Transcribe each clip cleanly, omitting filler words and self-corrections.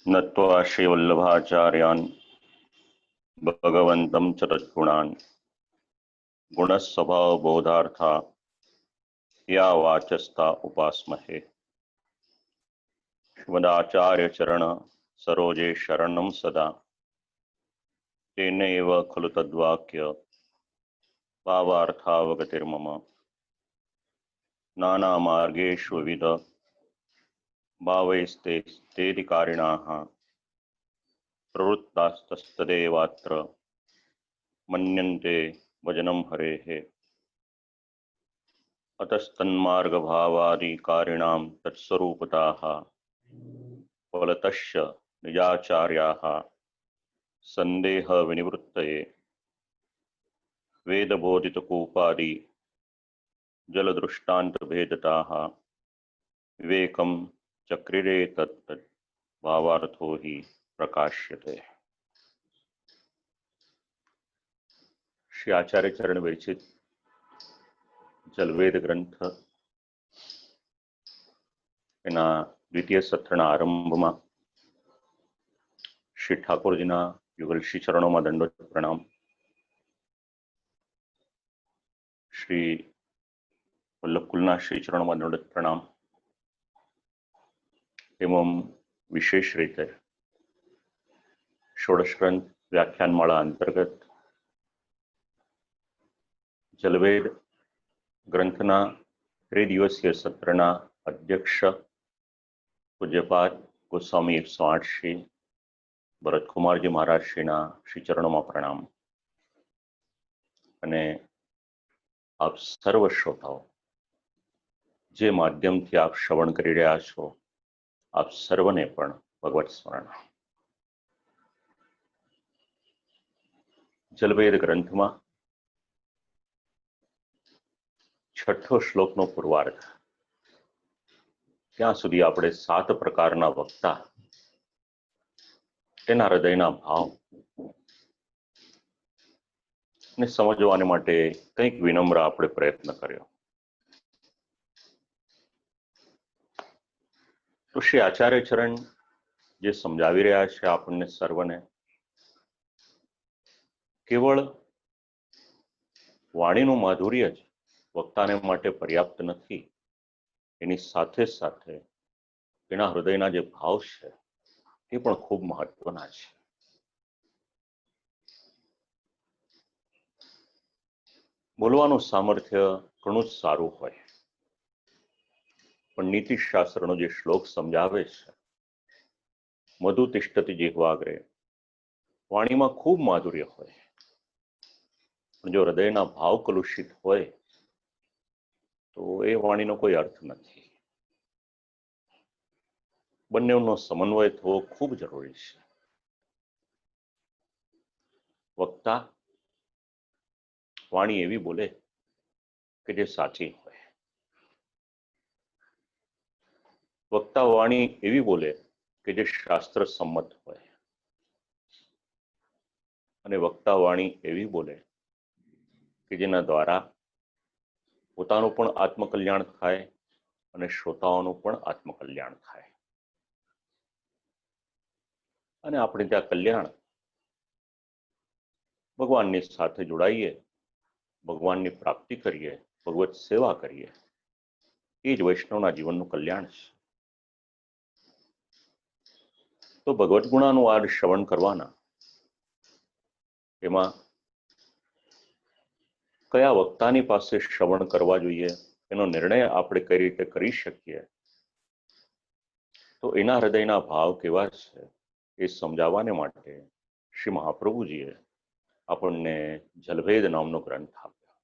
नत्वा श्रीवल्लभाचार्यान् भगवन्तं च तत्गुणान् गुणस्वभावबोधार्था या वाचस्ता उपास्महे। श्रीमदाचार्यचरण सरोजे शरणं सदा तेनैव खलु तद्वाक्य भावार्थावगतिर्मम। नानामार्गेषु विविध भावैस्तेऽधिकारिणाः प्रवृत्तास्तदेवात्र मन्यन्ते भजनं हरेः। अतस्तन्मार्गभावादिकारिणां तत्स्वरूपताः फलतश्च निजाचार्याः सन्देहविनिवृत्तये वेदबोधितकूपादि जलदृष्टान्तभेदताः विवेकं चक्रिरे तत् भावार्थो हि प्रकाश्यते। श्री आचार्य चरण विरचित जलवेद ग्रंथ एना द्वितीय सत्रना आरंभમાં श्री ठाकुरजीना युगल श्री चरणों में दंडवत प्रणाम। श्री वल्लभकुलना श्री चरणों में दंडवत प्रणाम। एवं विशेष रीते षोडश ग्रंथ व्याख्यानमाला अंतर्गत जलवेद ग्रंथना त्रिदिवसीय सत्रना अध्यक्ष पूज्यपाद गोस्वामी 108 श्री भरतकुमारजी महाराज श्रीना श्री चरणों में प्रणाम। अने आप सर्व श्रोताओं जे माध्यम थी आप श्रवण करी रह्या छो आप सर्वने पण भगवत स्मरण। जलवेद ग्रंथ में छठो श्लोकनो पूर्वार्ध ત્યાં સુધી આપણે 7 પ્રકારના વક્તા તેના હૃદયના ભાવ ને સમજવાને માટે કંઈક વિનમ્ર આપણે પ્રયત્ન કર્યો। તો શ્રી આચાર્ય ચરણ જે સમજાવી રહ્યા છે આપણને સર્વને કેવળ વાણીનું માધુર્ય જ વક્તાને માટે પર્યાપ્ત નથી, એની સાથે સાથે એના હૃદયના જે ભાવ છે એ પણ ખૂબ મહત્વના છે। બોલવાનું સામર્થ્ય ઘણું જ સારું હોય પણ નીતિશાસ્ત્રનો જે શ્લોક સમજાવે છે મધુ તિષ્ઠતિ જીહ્વાગ્રે, વાણીમાં ખૂબ માધુર્ય હોય પણ જો હૃદયના ભાવ કલુષિત હોય તો એ વાણીનો કોઈ અર્થ નથી। બંનેનો સમન્વય થવો ખૂબ જરૂરી છે। વક્તા વાણી એવી બોલે કે જે સાચી હોય, વક્તા વાણી એવી બોલે કે જે શાસ્ત્ર સંમત હોય, અને વક્તા વાણી એવી બોલે કે જેના દ્વારા પોતાનું પણ આત્મકલ્યાણ થાય અને શ્રોતાઓનું પણ આત્મકલ્યાણ થાય અને આપણે ત્યાં કલ્યાણ ભગવાનની સાથે જોડાઈએ, ભગવાનની પ્રાપ્તિ કરીએ, ભગવત સેવા કરીએ, એ જ વૈષ્ણવના જીવનનું કલ્યાણ છે। તો ભગવત ગુણાનું આ શ્રવણ કરવાના, એમાં કયા વક્તાની પાસે શ્રવણ કરવા જોઈએ એનો નિર્ણય આપણે કઈ રીતે કરી શકીએ, તો એના હૃદયના ભાવ કેવા છે એ સમજાવવાને માટે શ્રી મહાપ્રભુજીએ આપણને જલભેદ નામનો ગ્રંથ આપ્યો।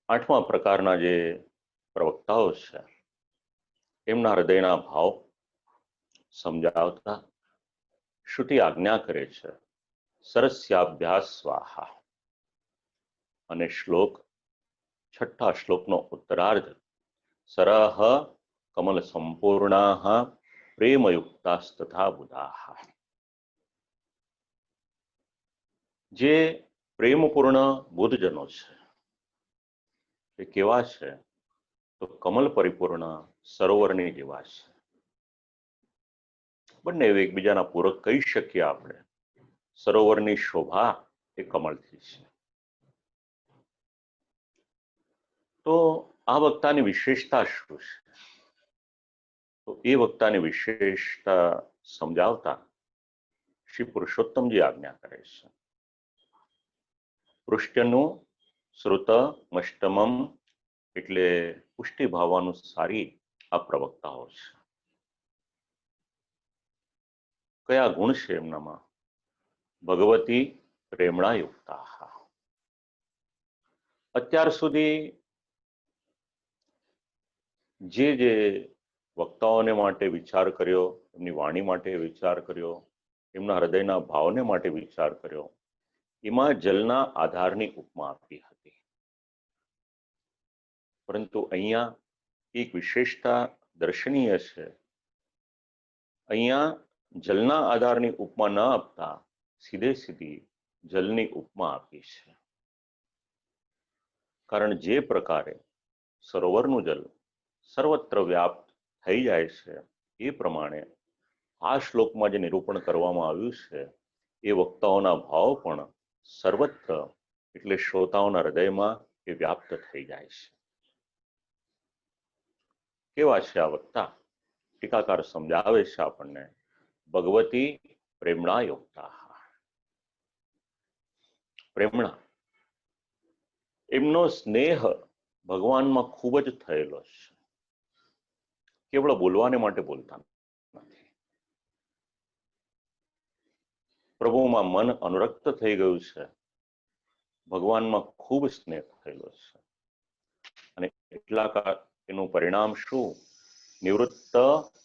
8મા પ્રકારના જે પ્રવક્તાઓ છે એમના હૃદયના ભાવ સમજાવતા શ્રુતિ આજ્ઞા કરે છે સરસ્યાભ્યાસ સ્વાહા, અને શ્લોક 6ઠા શ્લોકનો ઉત્તરાર્ધ સરહ કમલ સંપૂર્ણાઃ પ્રેમયુક્તાસ્તથા બુધાઃ। જે પ્રેમપૂર્ણ બુદ્ધજનો છે એ કેવા છે તો કમલ પરિપૂર્ણ સરોવરની જેવા છે। બંને એકબીજાના પૂરક કહી શકીએ આપણે. સરોવરની શોભા એ કમળથી છે. તો આ વક્તાની વિશેષતા શું છે? તો એ વક્તાની વિશેષતા સમજાવતા શ્રી પુરુષોત્તમજી આજ્ઞા કરે છે. પૃષ્ઠનું શ્રુત મષ્ટમમ એટલે પુષ્ટિ ભાવવાનું સારી આ પ્રવક્તાઓ છે. કયા ગુણ છે એમનામાં? ભગવતી પ્રેમણા યુક્તા. અત્યાર સુધી જે વક્તાઓને માટે વિચાર કર્યો, એમની વાણી માટે વિચાર કર્યો, એમના હૃદયના ભાવને માટે વિચાર કર્યો, એમાં જલના આધારની ઉપમા આપી હતી. પરંતુ અહીંયા એક વિશેષતા દર્શનીય છે. અહીંયા જલના આધારની ઉપમા ન આપતા સીધી જલની ઉપમા આપી છે. કારણ જે પ્રકારે સરોવરનું જલ સર્વત્ર વ્યાપ્ત થઈ જાય છે, એ પ્રમાણે આ શ્લોકમાં જે નિરૂપણ કરવામાં આવ્યું છે એ વક્તાઓના ભાવ પણ સર્વત્ર એટલે શ્રોતાઓના હૃદયમાં એ વ્યાપ્ત થઈ જાય છે. કેવા છે આ વક્તા? ટીકાકાર સમજાવે છે આપણને. ભગવતી પ્રેમણા યુક્તા. પ્રેમણા, એમનો સ્નેહ ભગવાનમાં ખૂબ જ થયેલો છે. કેવળ બોલવાને માટે બોલતા નથી. પ્રભુમાં મન અનુરક્ત થઈ ગયું છે. ભગવાનમાં ખૂબ સ્નેહ થયેલો છે. અને એટલા એનું પરિણામ શું? નિવૃત્ત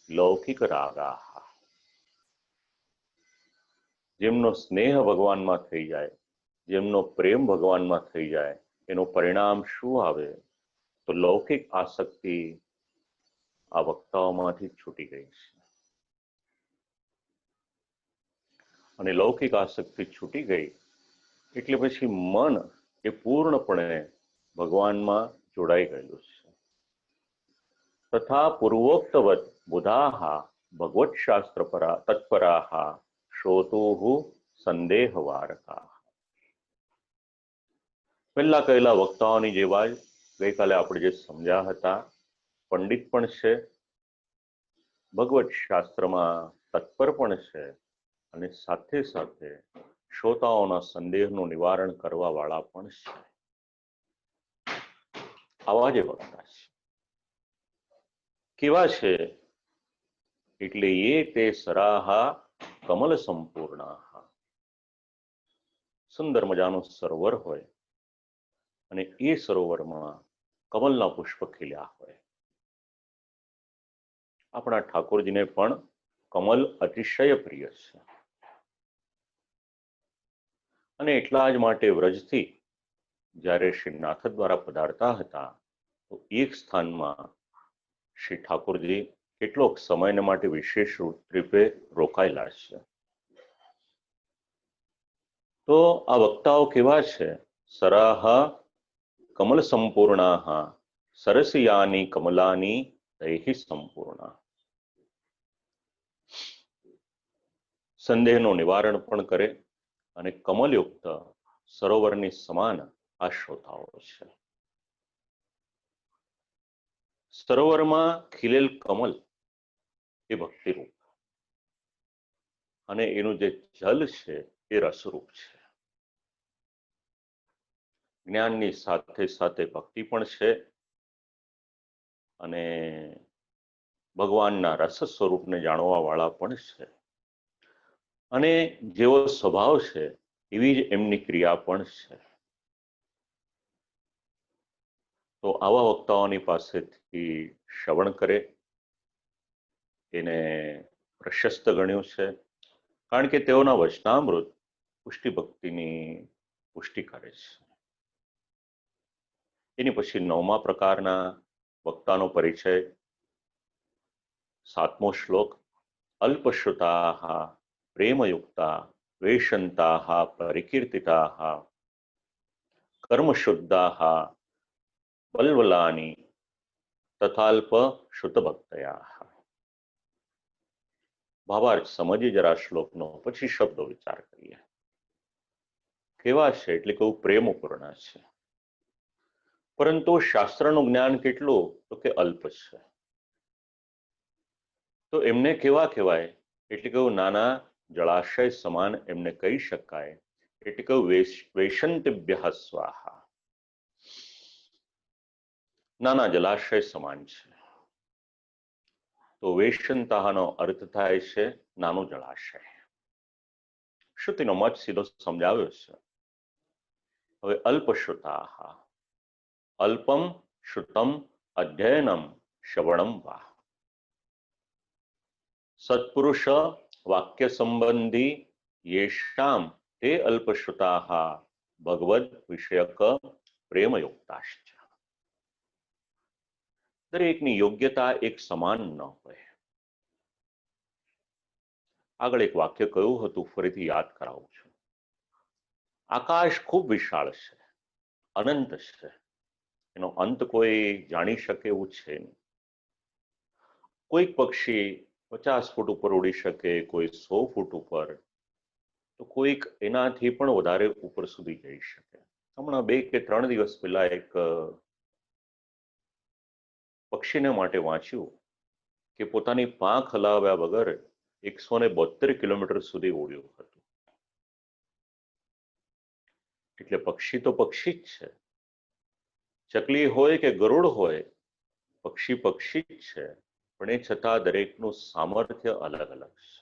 લૌકિક રાગા. જેમનો સ્નેહ ભગવાનમાં થઈ જાય, જેમનો પ્રેમ ભગવાનમાં થઈ જાય, એનું પરિણામ શું આવે? તો લૌકિક આસક્તિ આ વક્તાઓમાંથી છૂટી ગઈ છે. અને લૌકિક આસક્તિ છૂટી ગઈ એટલે પછી મન એ પૂર્ણપણે ભગવાનમાં જોડાઈ ગયેલું છે. તથા પૂર્વોક્તવત બુધાહા ભગવત શાસ્ત્ર તત્પરાહા શ્રોતુહુ સંદેહવારકા. પહેલા કહેલા વક્તાઓની જેવા જ ગઈકાલે આપણે જે સમજ્યા હતા, પંડિત પણ છે, ભગવત શાસ્ત્રમાં તત્પર પણ છે, અને સાથે સાથે શ્રોતાઓના સંદેહનું નિવારણ કરવા વાળા પણ છે. આવા જે વક્તા છે. કેવા છે? એટલે એ તે સરાહા કમલ સંપૂર્ણ. સુંદર મજાનું સરોવર હોય અને એ સરોવરમાં કમલના પુષ્પ ખીલ્યા હોય. આપણા ઠાકોરજીને પણ કમલ અતિશય પ્રિય છે. અને એટલા જ માટે વ્રજથી જ્યારે શ્રી નાથ દ્વારા પધારતા હતા તો એક સ્થાનમાં શ્રી ઠાકોરજી કેટલોક સમયને માટે વિશેષ રૂપે રોકાયેલા છે. તો આ વક્તાઓ કેવા છે? સરાહ કમલ સંપૂર્ણા સરસિયાની કમલાની તૈહિ સંપૂર્ણા. સંદેહનું નિવારણ પણ કરે અને કમલયુક્ત સરોવરની સમાન આ શ્રોતાઓ છે. સરોવરમાં ખીલેલ કમલ એ ભક્તિરૂપ અને એનું જે જલ છે એ રસરૂપ છે. જ્ઞાનની સાથે સાથે ભક્તિ પણ છે અને ભગવાનના રસ સ્વરૂપને જાણવા વાળા પણ છે. અને જેવો સ્વભાવ છે એવી જ એમની ક્રિયા પણ છે. તો આવા વક્તાઓની પાસેથી શ્રવણ કરે એને પ્રશસ્ત ગણ્યું છે. કારણ કે તેઓના વચનામૃત પુષ્ટિ ભક્તિની પુષ્ટિ કરે છે. એની પછી 9મા પ્રકારના વક્તાનો પરિચય, 7મો શ્લોક. અલ્પશ્રુતા પ્રેમયુક્તા વેશંતા પરિકીર્તિતા કર્મશુદ્ધા બલવલાની તથાલ્પ શ્રુતભક્તયા. ભાવાર્થ સમજીએ જરા શ્લોકનો, પછી શબ્દો વિચાર કરીએ. કેવા છે એટલે કેવું પ્રેમપૂર્ણ છે, પરંતુ શાસ્ત્રનું જ્ઞાન કેટલું તો કે અલ્પ છે. તો એમને કેવા કહેવાય એટલે કેવું નાના જળાશય સમાન એમને કહી શકાય, એટલે કેવું વૈશંતિભ્ય સ્વાહા, નાના જલાશય સમાન છે. તો વૈશંતાનો અર્થ થાય છે નાનું જળાશય. શ્રુતિનો મત સીધો સમજાવ્યો છે. હવે અલ્પશ્રુતા, અલ્પમ શ્રુતમ અધ્યયનમ શ્રવણમ વા. સત્પુરુષ વાક્ય સંબંધી યેષામ તે અલ્પશ્રુતા ભગવદ વિષયક પ્રેમયુક્તાશ્ચ. દરેકની યોગ્યતા એક સમાન ન હોય. આગળ એક વાક્ય કયું હતું, ફરીથી યાદ કરાવું છું. આકાશ ખૂબ વિશાળ છે, અનંત છે, એનો અંત કોઈ જાણી શકે એવું છે નહીં. કોઈક પક્ષી 50 ફૂટ ઉપર ઉડી શકે, કોઈ 100 ફૂટ ઉપર, તો કોઈક એનાથી પણ વધારે ઉપર સુધી જઈ શકે. હમણાં 2 કે 3 દિવસ પહેલા એક પક્ષીને માટે વાંચ્યું કે પોતાની પાંખ હલાવ્યા વગર 172 કિલોમીટર સુધી ઉડ્યું હતું. એટલે પક્ષી તો પક્ષી જ છે. ચકલી હોય કે ગરુડ હોય, પક્ષી પક્ષી જ છે, પણ એ છતાં દરેકનું સામર્થ્ય અલગ અલગ છે.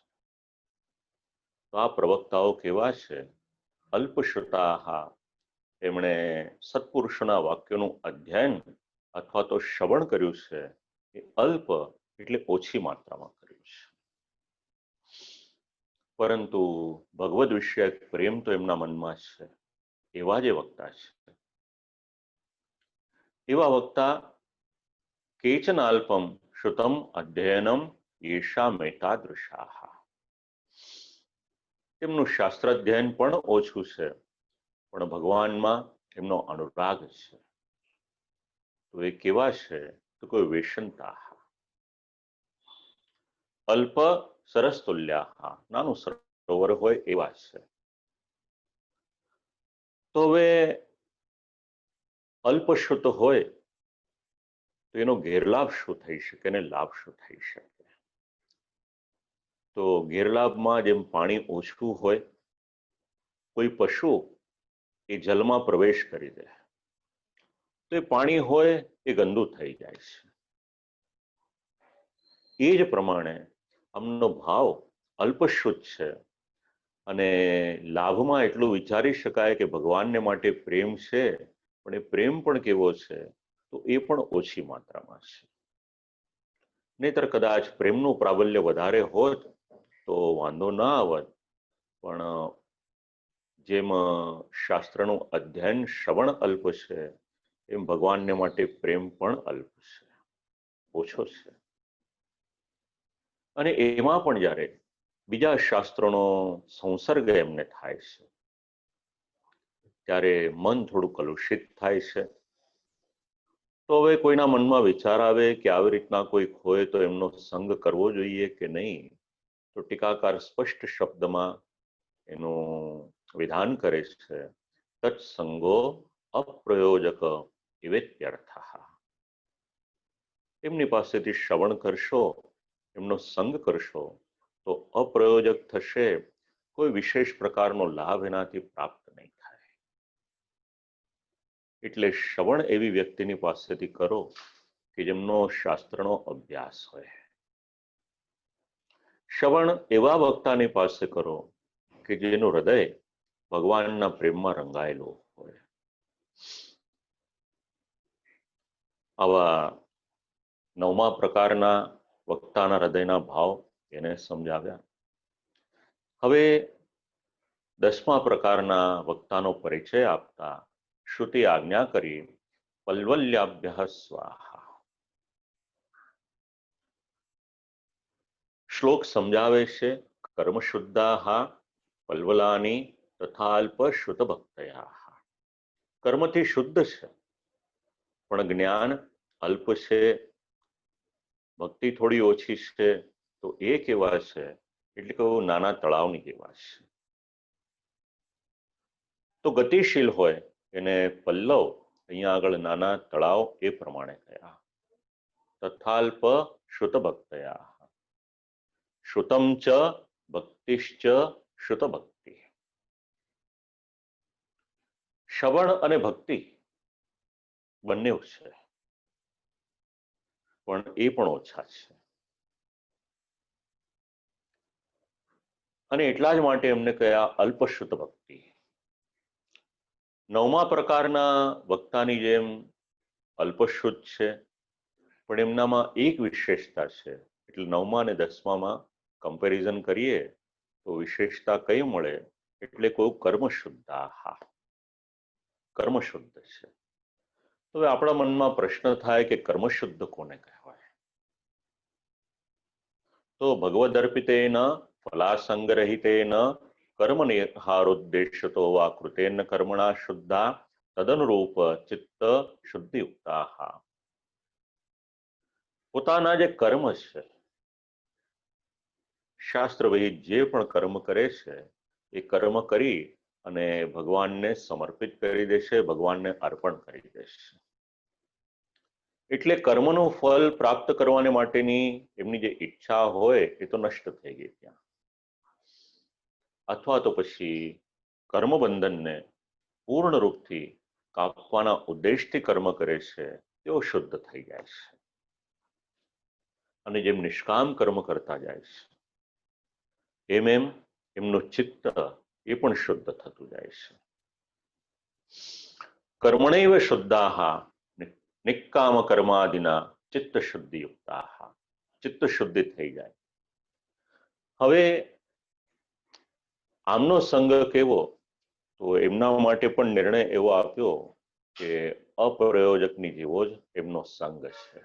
તો આ પ્રવક્તાઓ કેવા છે? અલ્પશ્રુતા. એમણે સત્પુરુષોના વાક્યોનું અધ્યયન અથવા તો શ્રવણ કર્યું છે, એ અલ્પ એટલે ઓછી માત્રામાં કર્યું છે. પરંતુ ભગવદ વિષયક પ્રેમ તો એમના મનમાં છે. એવા જે વક્તા છે, એવા વક્તા કેચન અલ્પમ શ્રુતમ અધ્યયનમ યેષામ એતાદૃશાઃ. તેમનું શાસ્ત્ર અધ્યયન પણ ઓછું છે, પણ ભગવાનમાં એમનો અનુરાગ છે. તો એ કેવા છે? તો કોઈ વેશનતા. અલ્પ સરસ્તુલ્યા, નાનું સરોવર હોય એવા છે. તો હવે અલ્પશ્રુત હોય તો એનો ગેરલાભ શું થઈ શકે અને લાભ શું થઈ શકે? તો ગેરલાભમાં જેમ પાણી ઓછું હોય, કોઈ પશુ એ જલમાં પ્રવેશ કરી દે તો એ પાણી હોય એ ગંદુ થઈ જાય છે. એ જ પ્રમાણે આમનો ભાવ અલ્પશ્રુત છે, અને લાભમાં એટલું વિચારી શકાય કે ભગવાનને માટે પ્રેમ છે, પણ એ પ્રેમ પણ કેવો છે? તો એ પણ ઓછી માત્રામાં છે. નહીતર કદાચ પ્રેમનું પ્રાબલ્ય વધારે હોત તો વાંધો ના આવત, પણ જેમ શાસ્ત્રનું અધ્યયન શ્રવણ અલ્પ છે, એમ ભગવાનને માટે પ્રેમ પણ અલ્પ છે, ઓછો છે. અને એમાં પણ જ્યારે બીજા શાસ્ત્રોનો સંસર્ગ એમને થાય છે, ત્યારે મન થોડું કલુષિત થાય છે. તો હવે કોઈના મનમાં વિચાર આવે કે આવી રીતના કોઈક હોય તો એમનો સંગ કરવો જોઈએ કે નહીં, તો ટીકાકાર સ્પષ્ટ શબ્દમાં એનું વિધાન કરે છે, તત્સંગો અપ્રયોજક ઇવેત્યર્થ. એમની પાસેથી શ્રવણ કરશો, એમનો સંગ કરશો તો અપ્રયોજક થશે, કોઈ વિશેષ પ્રકારનો લાભ એનાથી પ્રાપ્ત નહીં થાય. એટલે શ્રવણ એવી વ્યક્તિની પાસેથી કરો કે જેમનો શાસ્ત્રનો અભ્યાસ હોય. શ્રવણ એવા વક્તાની પાસે કરો કે જેનું હૃદય ભગવાનના પ્રેમમાં રંગાયેલું હોય. આવા 9મા પ્રકારના વક્તાના હૃદયના ભાવ એને સમજાવ્યા. હવે 10મા પ્રકારના વક્તાનો પરિચય આપતા શ્રુતિ આજ્ઞા કરી, પલ્વલ્યાભ્યઃ સ્વાહા. શ્લોક સમજાવે છે, કર્મશુદ્ધાઃ પલ્વલાની તથા અલ્પ શ્રુત ભક્તયા. કર્મથી શુદ્ધ છે, પણ જ્ઞાન અલ્પ છે, ભક્તિ થોડી ઓછી છે. તો એ કેવા છે? એટલે કે નાના તળાવની જેવા છે. તો ગતિશીલ હોય એને પલ્લવ અહીંયા આગળ નાના તળાવ એ પ્રમાણે કયા. તથાલ્પ શ્રુત ભક્તયા, શ્રુતમ ચ ભક્તિશ્ચ શ્રુત ભક્તિ. શ્રવણ અને ભક્તિ બંને છે, પણ એ પણ ઓછા છે. અને એટલા જ માટે એમને કયા અલ્પશ્રુત ભક્તિ. નવમા પ્રકારના વક્તાની જેમ અલ્પશ્રુત છે, પણ એમનામાં એક વિશેષતા છે. એટલે 9મા અને 10મામાં કમ્પેરિઝન કરીએ તો વિશેષતા કઈ મળે? એટલે કોઈ કર્મશુદ્ધાહા, કર્મશુદ્ધ છે. હવે આપણા મનમાં પ્રશ્ન થાય કે કર્મશુદ્ધ કોને કહેવાય? તો ભગવદ અર્પિતેન ફલાસંગરહિતેન કર્મ નિહારોદ્દેશ્યતો વા કૃતેન કર્મણા શુદ્ધા તદનુરૂપ ચિત્ત શુદ્ધિયુક્તાહા. પોતાના જે કર્મ છે, શાસ્ત્ર વિહિત જે પણ કર્મ કરે છે એ કર્મ કરી અને ભગવાનને સમર્પિત કરી દેશે, ભગવાનને અર્પણ કરી દેશે. એટલે કર્મનું ફળ પ્રાપ્ત કરવાને માટેની એમની જે ઈચ્છા હોય એ તો નષ્ટ થઈ ગઈ ત્યાં. અથવા તો પછી કર્મબંધનને પૂર્ણ રૂપથી કાપવાના ઉદ્દેશથી કર્મ કરે છે તેઓ શુદ્ધ થઈ જાય છે. અને જેમ નિષ્કામ કર્મ કરતા જાય છે એમ એમ એમનું ચિત્ત એ પણ શુદ્ધ થતું જાય છે. કર્મણૈવ શુદ્ધાહા નિક્કામ કર્માદિના ચિત્ત શુદ્ધિયુક્તાહા. ચિત્ત શુદ્ધિ થઈ જાય. હવે આમનો સંગ કેવો? તો એમના માટે પણ નિર્ણય એવો આપ્યો કે અપ્રયોજકની જેવો જ એમનો સંગ છે.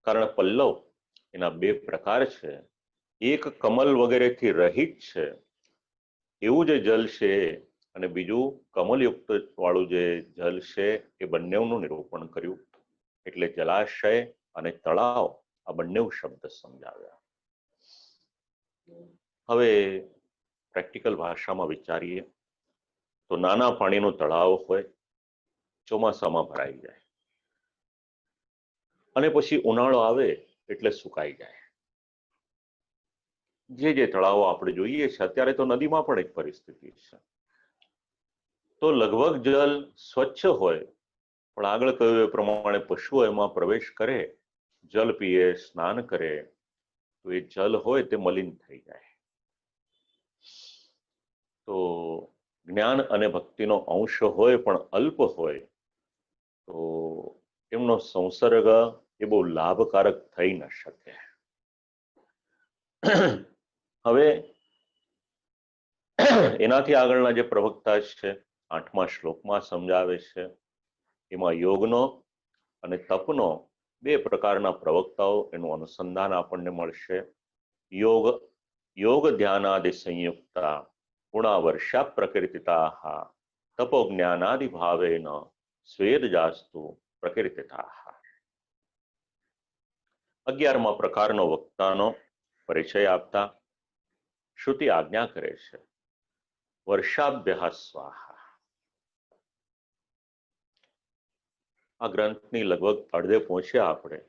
કારણ પલ્લવ એના બે પ્રકાર છે. એક કમલ વગેરેથી રહિત છે એવું જે જલ છે, અને બીજું કમલયુક્ત વાળું જે જલ છે એ બંનેનું નિરૂપણ કર્યું. એટલે જલાશય અને તળાવ આ બંને શબ્દ સમજાવ્યા. હવે પ્રેક્ટિકલ ભાષામાં વિચારીએ તો નાના પાણીનું તળાવ હોય, ચોમાસામાં ભરાઈ જાય અને પછી ઉનાળો આવે એટલે સુકાઈ જાય. જે તળાવો આપણે જોઈએ છે અત્યારે તો નદીમાં પણ એક પરિસ્થિતિ છે. તો લગભગ જલ સ્વચ્છ હોય, પણ આગળ કહ્યું એ પ્રમાણે પશુઓ એમાં પ્રવેશ કરે, જલ પીએ, સ્નાન કરે, તો એ જલ હોય તે મલિન થઈ જાય. તો જ્ઞાન અને ભક્તિનો અંશ હોય પણ અલ્પ હોય તો એમનો સંસર્ગ એ બહુ લાભકારક થઈ ન શકે. હવે એનાથી આગળના જે પ્રવક્તા છે 8મા શ્લોકમાં સમજાવે છે. એમાં યોગનો અને તપનો બે પ્રકારના પ્રવક્તાઓ એનું અનુસંધાન આપણને મળશે. યોગ ધ્યાનાદિ સંયુક્તા ગુણા વર્ષા પ્રકૃતિતા તપો જ્ઞાનાદિ ભાવેન સ્વેદજાસ્તુ પ્રકૃતિતા. 11મા પ્રકારનો વક્તાનો પરિચય આપતા શ્રુતિ આજ્ઞા કરે છે વર્ષાભ્ય સ્વાહા. આ ગ્રંથની લગભગ અડધે પહોંચ્યા આપણે.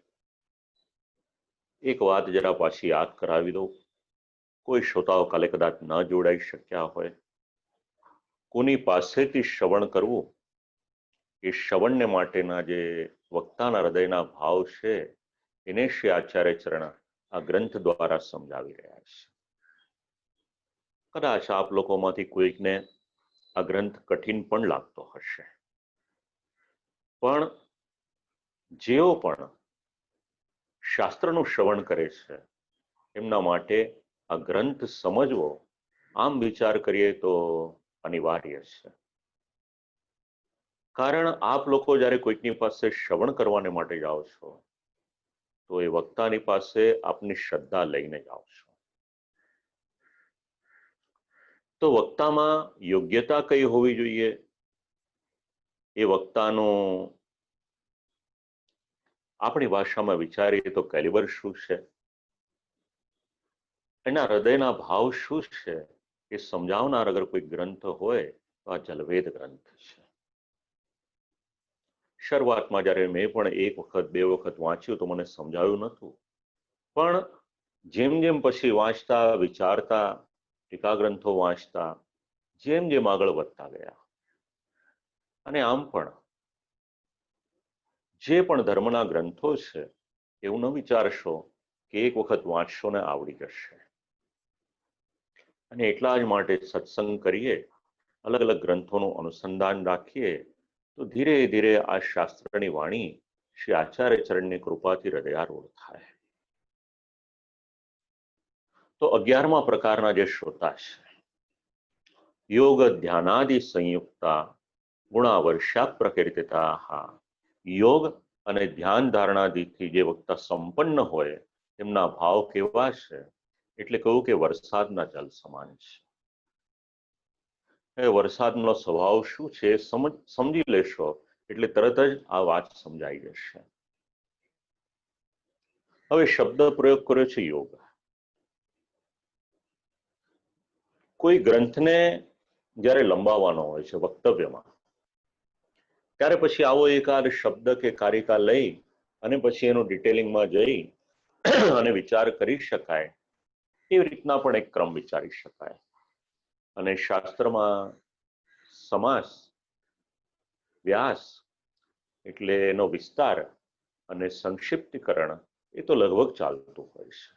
એક વાત જરા પાછી યાદ કરાવી દઉં. કોઈ શ્રોતાઓ કાલે કદાચ ન જોડાઈ શક્યા હોય, કોની પાસેથી શ્રવણ કરવું એ શ્રવણને માટેના જે વક્તાના હૃદયના ભાવ છે એને શ્રી આચાર્ય ચરણ આ ગ્રંથ દ્વારા સમજાવી રહ્યા છે. કદાચ આપ લોકોમાંથી કોઈકને આ ગ્રંથ કઠિન પણ લાગતો હશે, પણ જેઓ પણ શાસ્ત્રનું શ્રવણ કરે છે એમના માટે આ ગ્રંથ સમજવો આમ વિચાર કરીએ તો અનિવાર્ય છે. કારણ આપ લોકો જ્યારે કોઈકની પાસે શ્રવણ કરવાને માટે જાઓ છો તો એ વક્તાની પાસે આપની શ્રદ્ધા લઈને જાઓ છો. તો વક્તામાં યોગ્યતા કઈ હોવી જોઈએ? એ વક્તાનું આપણી ભાષામાં વિચારીએ તો કેલિબર શું છે? એના હૃદયના ભાવ શું છે એ સમજાવનાર અગર કોઈ ગ્રંથ હોય તો આ જલવેદ ગ્રંથ છે. શરૂઆતમાં જ્યારે મેં પણ એક વખત બે વખત વાંચ્યું તો મને સમજાયું નહોતું, પણ જેમ જેમ પછી વાંચતા વિચારતા ટીકા ગ્રંથો વાંચતા જેમ જેમ આગળ વધતા ગયા, અને આમ પણ જે પણ ધર્મના ગ્રંથો છે એવું ન વિચારશો કે એક વખત વાંચશો ને આવડી જશે. અને એટલા જ માટે સત્સંગ કરીએ, અલગ અલગ ગ્રંથોનું અનુસંધાન રાખીએ તો ધીરે ધીરે આ શાસ્ત્રની વાણી શ્રી આચાર્ય ચરણની કૃપાથી હૃદયારૂઢ થાય. તો 11મા પ્રકારના જે શ્રોતા છે, યોગ ધ્યાનાદિ સંયુક્તા ગુણાવર્ષા પ્રકીર્તિતા. યોગ અને ધ્યાન ધારણાદિથી જે વક્તા સંપન્ન હોય તેમના ભાવ કેવા છે, એટલે કહું કે વરસાદના જલ સમાન છે. એ વરસાદનો સ્વભાવ શું છે સમજી લેશો એટલે તરત જ આ વાત સમજાઈ જશે. હવે શબ્દ પ્રયોગ કર્યો છે યોગ. કોઈ ગ્રંથને જ્યારે લંબાવવાનો હોય છે વક્તવ્યમાં, ત્યારે પછી આવો એકાદ શબ્દ કે કારિકા લઈ અને પછી એનું ડિટેલિંગમાં જઈ અને વિચાર કરી શકાય, એવી રીતના પણ એક ક્રમ વિચારી શકાય. અને શાસ્ત્રમાં સમાસ, વ્યાસ એટલે એનો વિસ્તાર અને સંક્ષિપ્તીકરણ એ તો લગભગ ચાલતું હોય છે.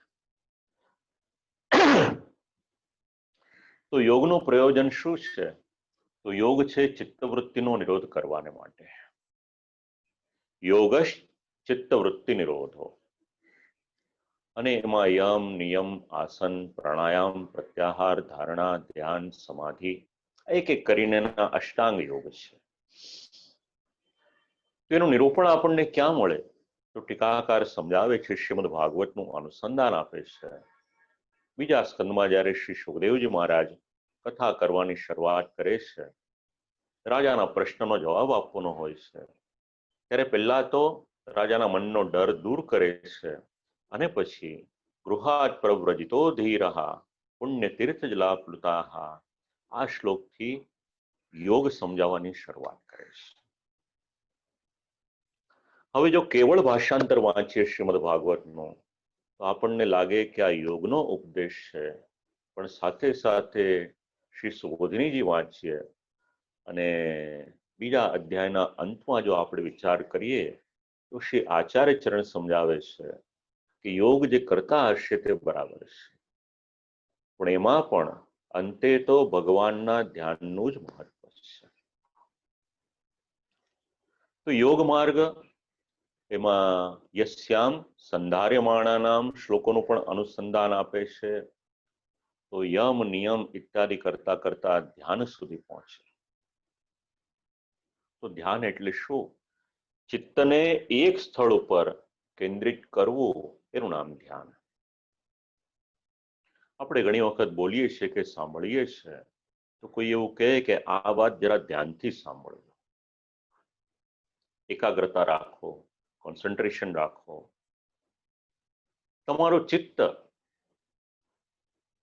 તો યોગનું પ્રયોજન શું છે? તો યોગ છે ચિત્તવૃત્તિનો નિરોધ કરવાને માટે. યોગ ચિત્તવૃત્તિ નિરોધો. અને એમાં યમ નિયમ આસન પ્રાણાયામ પ્રત્યાહાર ધારણા ધ્યાન સમાધિ એક એક કરીને અષ્ટાંગ યોગ છે. તો એનું નિરૂપણ આપણને ક્યાં મળે? તો ટીકાકાર સમજાવે છે, શ્રીમદ ભાગવતનું અનુસંધાન આપે છે. બીજા સ્કંદમાં જ્યારે શ્રી સુખદેવજી મહારાજ કથા કરવાની શરૂઆત કરે છે, રાજાના પ્રશ્નનો જવાબ આપવાનો હોય છે, ત્યારે પહેલા તો રાજાના મનનો ડર દૂર કરે છે અને પછી ગૃહાત પ્રવ્રજિતો ધીરહા પુણ્ય તીર્થ જલાપ્લુતાહ આ શ્લોકથી યોગ સમજાવવાની શરૂઆત કરે છે. હવે જો કેવળ ભાષાંતર વાંચીએ શ્રીમદ ભાગવતનું તો આપણને લાગે કે આ યોગનો ઉપદેશ છે, પણ સાથે સાથે શ્રી સુબોધિનીજી વાંચીએ અને બીજા અધ્યાયના અંતમાં જો આપણે વિચાર કરીએ તો શ્રી આચાર્ય ચરણ સમજાવે છે કે યોગ જે કરતા હશે તે બરાબર છે, પણ એમાં પણ અંતે તો ભગવાનના ધ્યાનનું જ મહત્વ છે. તો યોગ માર્ગ એમાં યસ્યામ સંધાર્યમાણાનામ શ્લોકોનું પણ અનુસંધાન આપે છે. તો યમ નિયમ ઇત્યાદિ કરતા કરતા ધ્યાન સુધી પહોંચે. તો ધ્યાન એટલે શું? ચિત્તને એક સ્થળ ઉપર કેન્દ્રિત કરવું, એનું નામ ધ્યાન. આપણે ઘણી વખત બોલીએ છીએ કે સાંભળીએ છીએ તો કોઈ એવું કહે કે આ વાત જરા ધ્યાનથી સાંભળજો, એકાગ્રતા રાખો, કોન્સન્ટ્રેશન રાખો. તમારું ચિત્ત,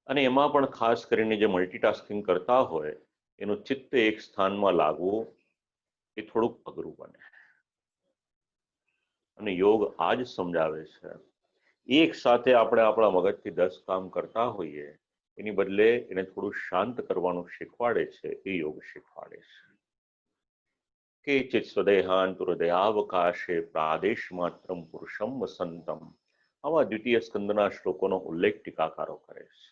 અને એમાં પણ ખાસ કરીને જે મલ્ટીટાસ્કિંગ કરતા હોય એનું ચિત્ત એક સ્થાનમાં લાગવું એ થોડુંક અઘરું બને. અને યોગ આ જ સમજાવે છે. એક સાથે આપણે આપણા મગજથી 10 કામ કરતા હોઈએ એની બદલે એને થોડું શાંત કરવાનું શીખવાડે છે, એ યોગ શીખવાડે છે. કેચિત સ્વદેહાંત હૃદયાવકાશે પ્રાદેશ માત્રમ પુરુષમ વસંતમ, આવા દ્વિતીય સ્કંદના શ્લોકોનો ઉલ્લેખ ટીકાકારો કરે છે.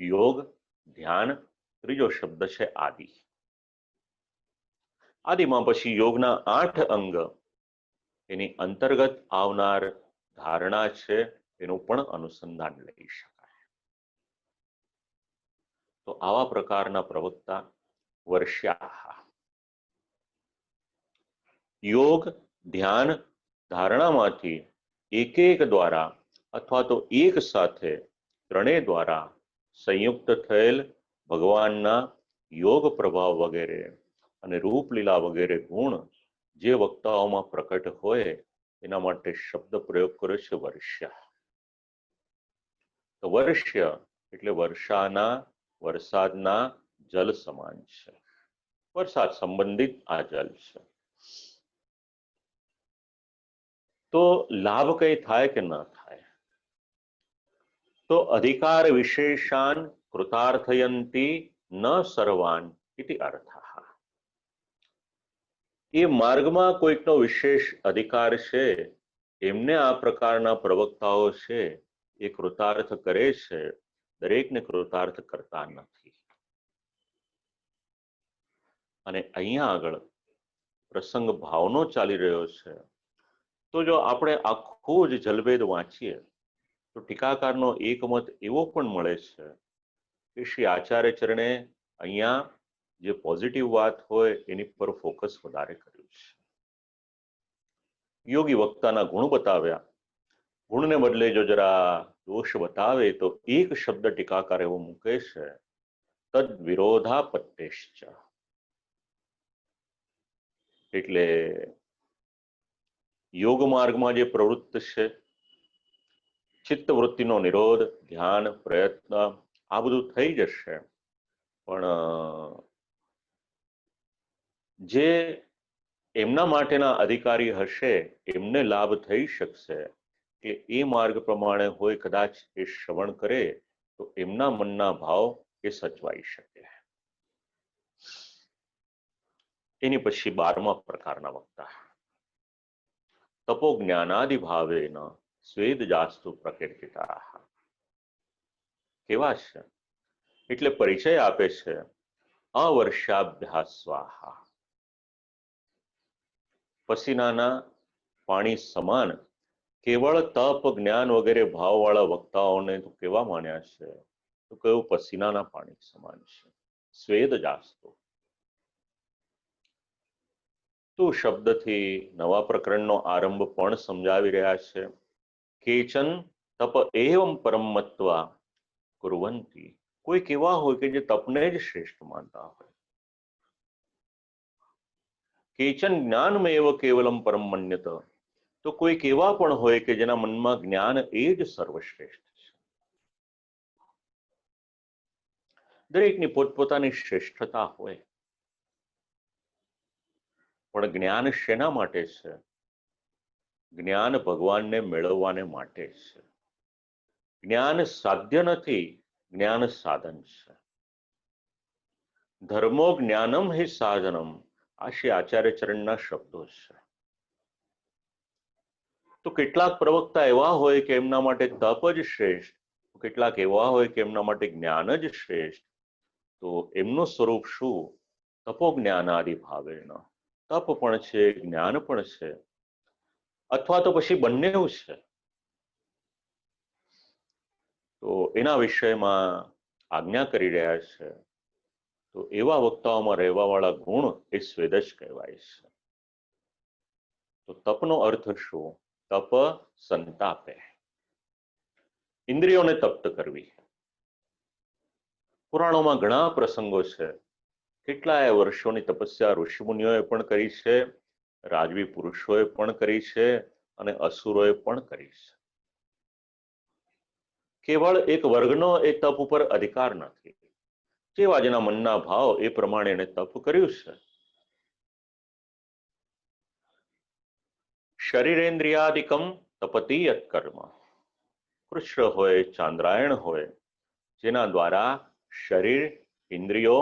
યોગ, ધ્યાન, ત્રીજો શબ્દ છે આદિ. આદિમાં પછી યોગના 8 અંગ, એની અંતર્ગત આવનાર ધારણા છે, એનું પણ અનુસંધાન લઈ શકાય. તો આવા પ્રકારના પ્રવક્તા વર્ષા. યોગ, ધ્યાન, ધારણામાંથી એક એક દ્વારા અથવા તો એક સાથે ત્રણેય દ્વારા સંયુક્ત થયેલ ભગવાનના યોગ પ્રભાવ વગેરે અને રૂપલીલા વગેરે ગુણ જે વક્તાઓમાં પ્રકટ હોય એના માટે શબ્દ પ્રયોગ કર્યો છે વર્ષા. તો વર્ષય એટલે વર્ષાના વરસાદના જલ સમાન છે. વરસાદ સંબંધિત આ જલ છે. તો લાભ કઈ થાય કે ન થાય? તો અધિકાર વિશેષાન કૃતાર્થયંતી ન સર્વાન ઇતિ અર્થઃ. એ માર્ગમાં કોઈકનો વિશેષ અધિકાર છે, એમને આ પ્રકારના પ્રવક્તાઓ છે એ કૃતાર્થ કરે છે, દરેકને કૃતાર્થ કરતા નથી. અને અહીંયા આગળ પ્રસંગ ભાવનો ચાલી રહ્યો છે. તો જો આપણે આખો જ જલભેદ વાંચીએ તો ટીકાકારનો એક મત એવો પણ મળે છે કે શ્રી આચાર્ય ચરણે અહીંયા જે પોઝિટિવ વાત હોય એની પર ફોકસ વધારે કર્યું છે. યોગી વક્તાના ગુણ બતાવ્યા, ગુણને બદલે જો જરા દોષ બતાવે તો એક શબ્દ ટીકાકાર એવો મૂકે છે, તદ વિરોધાપત્તિશ્ચ. એટલે યોગ માર્ગમાં જે પ્રવૃત્ત છે, ચિત્તવૃત્તિનો નિરોધ, ધ્યાન, પ્રયત્ન આ બધું થઈ જશે, પણ જે એમના માટેના અધિકારી હશે એમને લાભ થઈ શકશે કે એ માર્ગ પ્રમાણે હોય, કદાચ એ શ્રવણ કરે તો એમના મનના ભાવ એ સચવાઈ શકે. એની પછી 12મા પ્રકારના વક્તા, તપો જ્ઞાનાદિ ભાવેન સ્વેદ જાસ્તુ પ્રકીર્તિતા. કેવા છે? એટલે પરિચય આપે છે, અવર્ષાભ્યાસ સ્વાહા. પસીનાના પાણી સમાન કેવળ તપ, જ્ઞાન વગેરે ભાવવાળા વક્તાઓને તો કેવા માન્યા છે? તો કયું પસીનાના પાણી સમાન છે. સ્વેદ જાસ્તુ. તો શબ્દથી નવા પ્રકરણનો આરંભ પણ સમજાવી રહ્યા છે. કેચન તપ એવમ પરમ મત્વા કુર્વંતી. કોઈ કેવા હોય કે જે તપને જ શ્રેષ્ઠ માનતા હોય. કેચન જ્ઞાનમેવ કેવલમ પરમ મન્યત. તો કોઈ કેવા પણ હોય કે જેના મનમાં જ્ઞાન એ જ સર્વશ્રેષ્ઠ છે. દરેકની પોતપોતાની શ્રેષ્ઠતા હોય, પણ જ્ઞાન શેના માટે છે? જ્ઞાન ભગવાનને મેળવવાને માટે છે. જ્ઞાન સાધ્ય નથી, જ્ઞાન સાધન છે. ધર્મો જ્ઞાનમ હિ સાધનમ, આ શ્રી આચાર્ય ચરણના શબ્દો છે. તો કેટલાક પ્રવક્તા એવા હોય કે એમના માટે તપ જ શ્રેષ્ઠ, કેટલાક એવા હોય કે એમના માટે જ્ઞાન જ શ્રેષ્ઠ. તો એમનું સ્વરૂપ શું? તપો જ્ઞાનાદિ ભાવેન. તપ પણ છે, જ્ઞાન પણ છે, અથવા તો પછી બંને છે. તો એના વિષયમાં આજ્ઞા કરી રહ્યા છે. તો એવા વક્તાઓમાં રહેવાવાળા ગુણ એ સ્વેદ જ કહેવાય છે. તો તપનો અર્થ શું? તપ સંતાપે, ઇન્દ્રિયોને તપ્ત કરવી. પુરાણોમાં ઘણા પ્રસંગો છે. કેટલાય વર્ષોની તપસ્યા ઋષિમુનિઓએ પણ કરી છે, રાજવી પુરુષોએ પણ કરી છે, અને અસુરોએ પણ કરી છે. કેવળ એક વર્ગનો એ તપ ઉપર અધિકાર નથી. જેવા જેના મનના ભાવ એ પ્રમાણે એને તપ કર્યું છે. શરીરેન્દ્રિયાદિકમ તપતી યત્કર્મ. કૃષ્ણ હોય, ચાંદ્રાયણ હોય, જેના દ્વારા શરીર, ઇન્દ્રિયો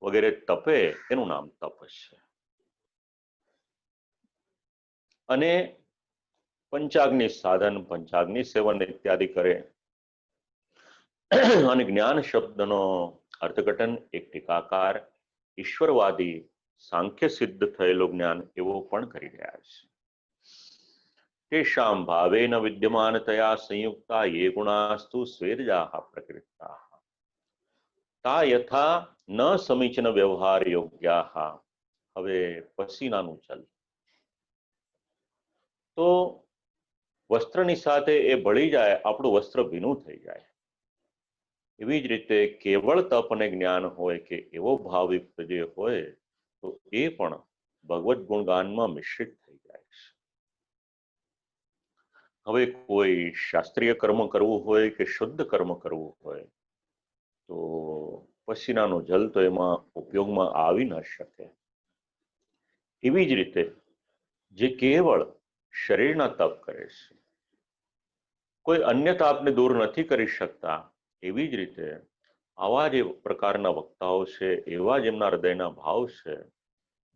વગેરે તપે, એનું નામ તપ છે. અને પંચાગ્નિ સાધન, પંચાગ્નિ સેવન ઇત્યાદિ કરે. અને જ્ઞાન શબ્દનો અર્થઘટન એક ટીકાકાર ઈશ્વરવાદી સાંખ્ય સિદ્ધ થયેલું જ્ઞાન એવો પણ કરી રહ્યા છે. તેષામ ભાવેન વિદ્યમાનતયા સંયુક્તા યે ગુણાસ્તુ સ્વેદજાઃ પ્રકૃતાઃ તા યથા ન સમીચીન વ્યવહાર યોગ્યાઃ. હવે પસીનાનું ચલ. તો વસ્ત્રની સાથે એ ભળી જાય, આપણું વસ્ત્ર ભીનું થઈ જાય. એવી જ રીતે કેવળ તપ અને જ્ઞાન હોય કે એવો ભાવયુક્ત જે હોય, તો એ પણ ભગવત ગુણગાનમાં મિશ્રિત થઈ જાય છે. હવે કોઈ શાસ્ત્રીય કર્મ કરવું હોય કે શુદ્ધ કર્મ કરવું હોય તો પસીનાનું જલ તો એમાં ઉપયોગમાં આવી ન શકે. એવી જ રીતે જે કેવળ શરીરના તપ કરે છે, કોઈ અન્ય તાપને દૂર નથી કરી શકતા, એવી જ રીતે આવા જે પ્રકારના વક્તાઓ છે, એવા જ એમના હૃદયના ભાવ છે,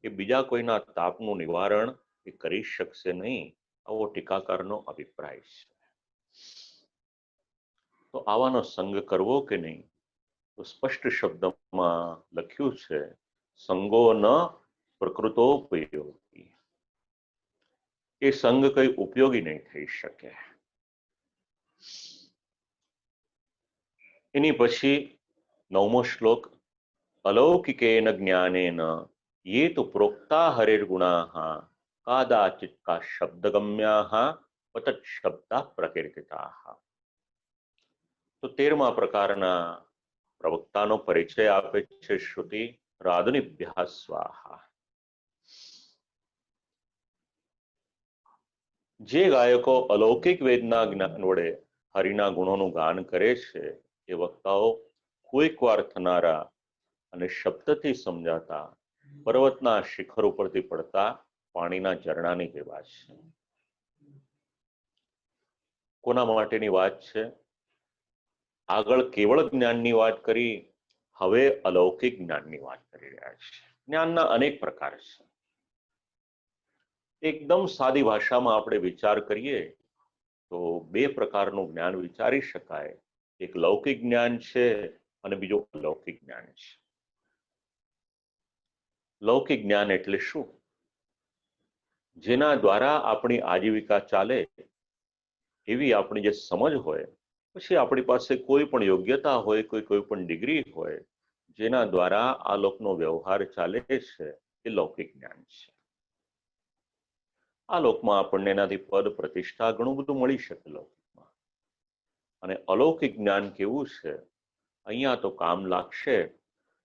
એ બીજા કોઈના તાપનું નિવારણ એ કરી શકશે નહીં, આવો ટીકાકારનો અભિપ્રાય છે. તો આવાનો સંગ કરવો કે નહીં? તો સ્પષ્ટ શબ્દમાં લખ્યું છે, સંગો ન પ્રકૃતોપયોગી. એ સંગ કઈ ઉપયોગી નહીં થઈ શકે. એની પછી 9મો શ્લોક, અલૌકિકેન જ્ઞાનેન યે તો પ્રોક્તા હરિર્ગુણાઃ કાદાચિત કા શબ્દગમ્યાઃ પતત શબ્દા પ્રકીર્તિતાઃ. તો 13મા પ્રકારના પ્રવક્તાનો પરિચય આપે છે શ્રુતિ, રાધુનિભ્યઃ સ્વાહા. જે ગાયકો અલૌકિક વેદના જ્ઞાન વડે હરિના ગુણોનું ગાન કરે છે, એ વક્તાઓ કોઈક વાર થનારા અને શબ્દથી સમજાતા પર્વતના શિખર ઉપરથી પડતા પાણીના ઝરણાની જેવા છે. કોના માટેની વાત છે? આગળ કેવળ જ્ઞાનની વાત કરી, હવે અલૌકિક જ્ઞાનની વાત કરી રહ્યા છે. જ્ઞાનના અનેક પ્રકાર છે. એકદમ સાદી ભાષામાં આપણે વિચાર કરીએ તો બે પ્રકારનું જ્ઞાન વિચારી શકાય. એક લૌકિક જ્ઞાન છે અને બીજું અલૌકિક જ્ઞાન છે. લૌકિક જ્ઞાન એટલે શું? જેના દ્વારા આપણી આજીવિકા ચાલે એવી આપણી જે સમજ હોય, પછી આપણી પાસે કોઈ પણ યોગ્યતા હોય, કોઈ પણ ડિગ્રી હોય, જેના દ્વારા આ લોકનો વ્યવહાર ચાલે છે, એ લૌકિક જ્ઞાન છે. આ લોકમાં આપણને એનાથી પદ પ્રતિષ્ઠા ઘણું બધું મળી શકે લૌકિકમાં. અને અલૌકિક જ્ઞાન કેવું છે? અહીંયા તો કામ લાગશે,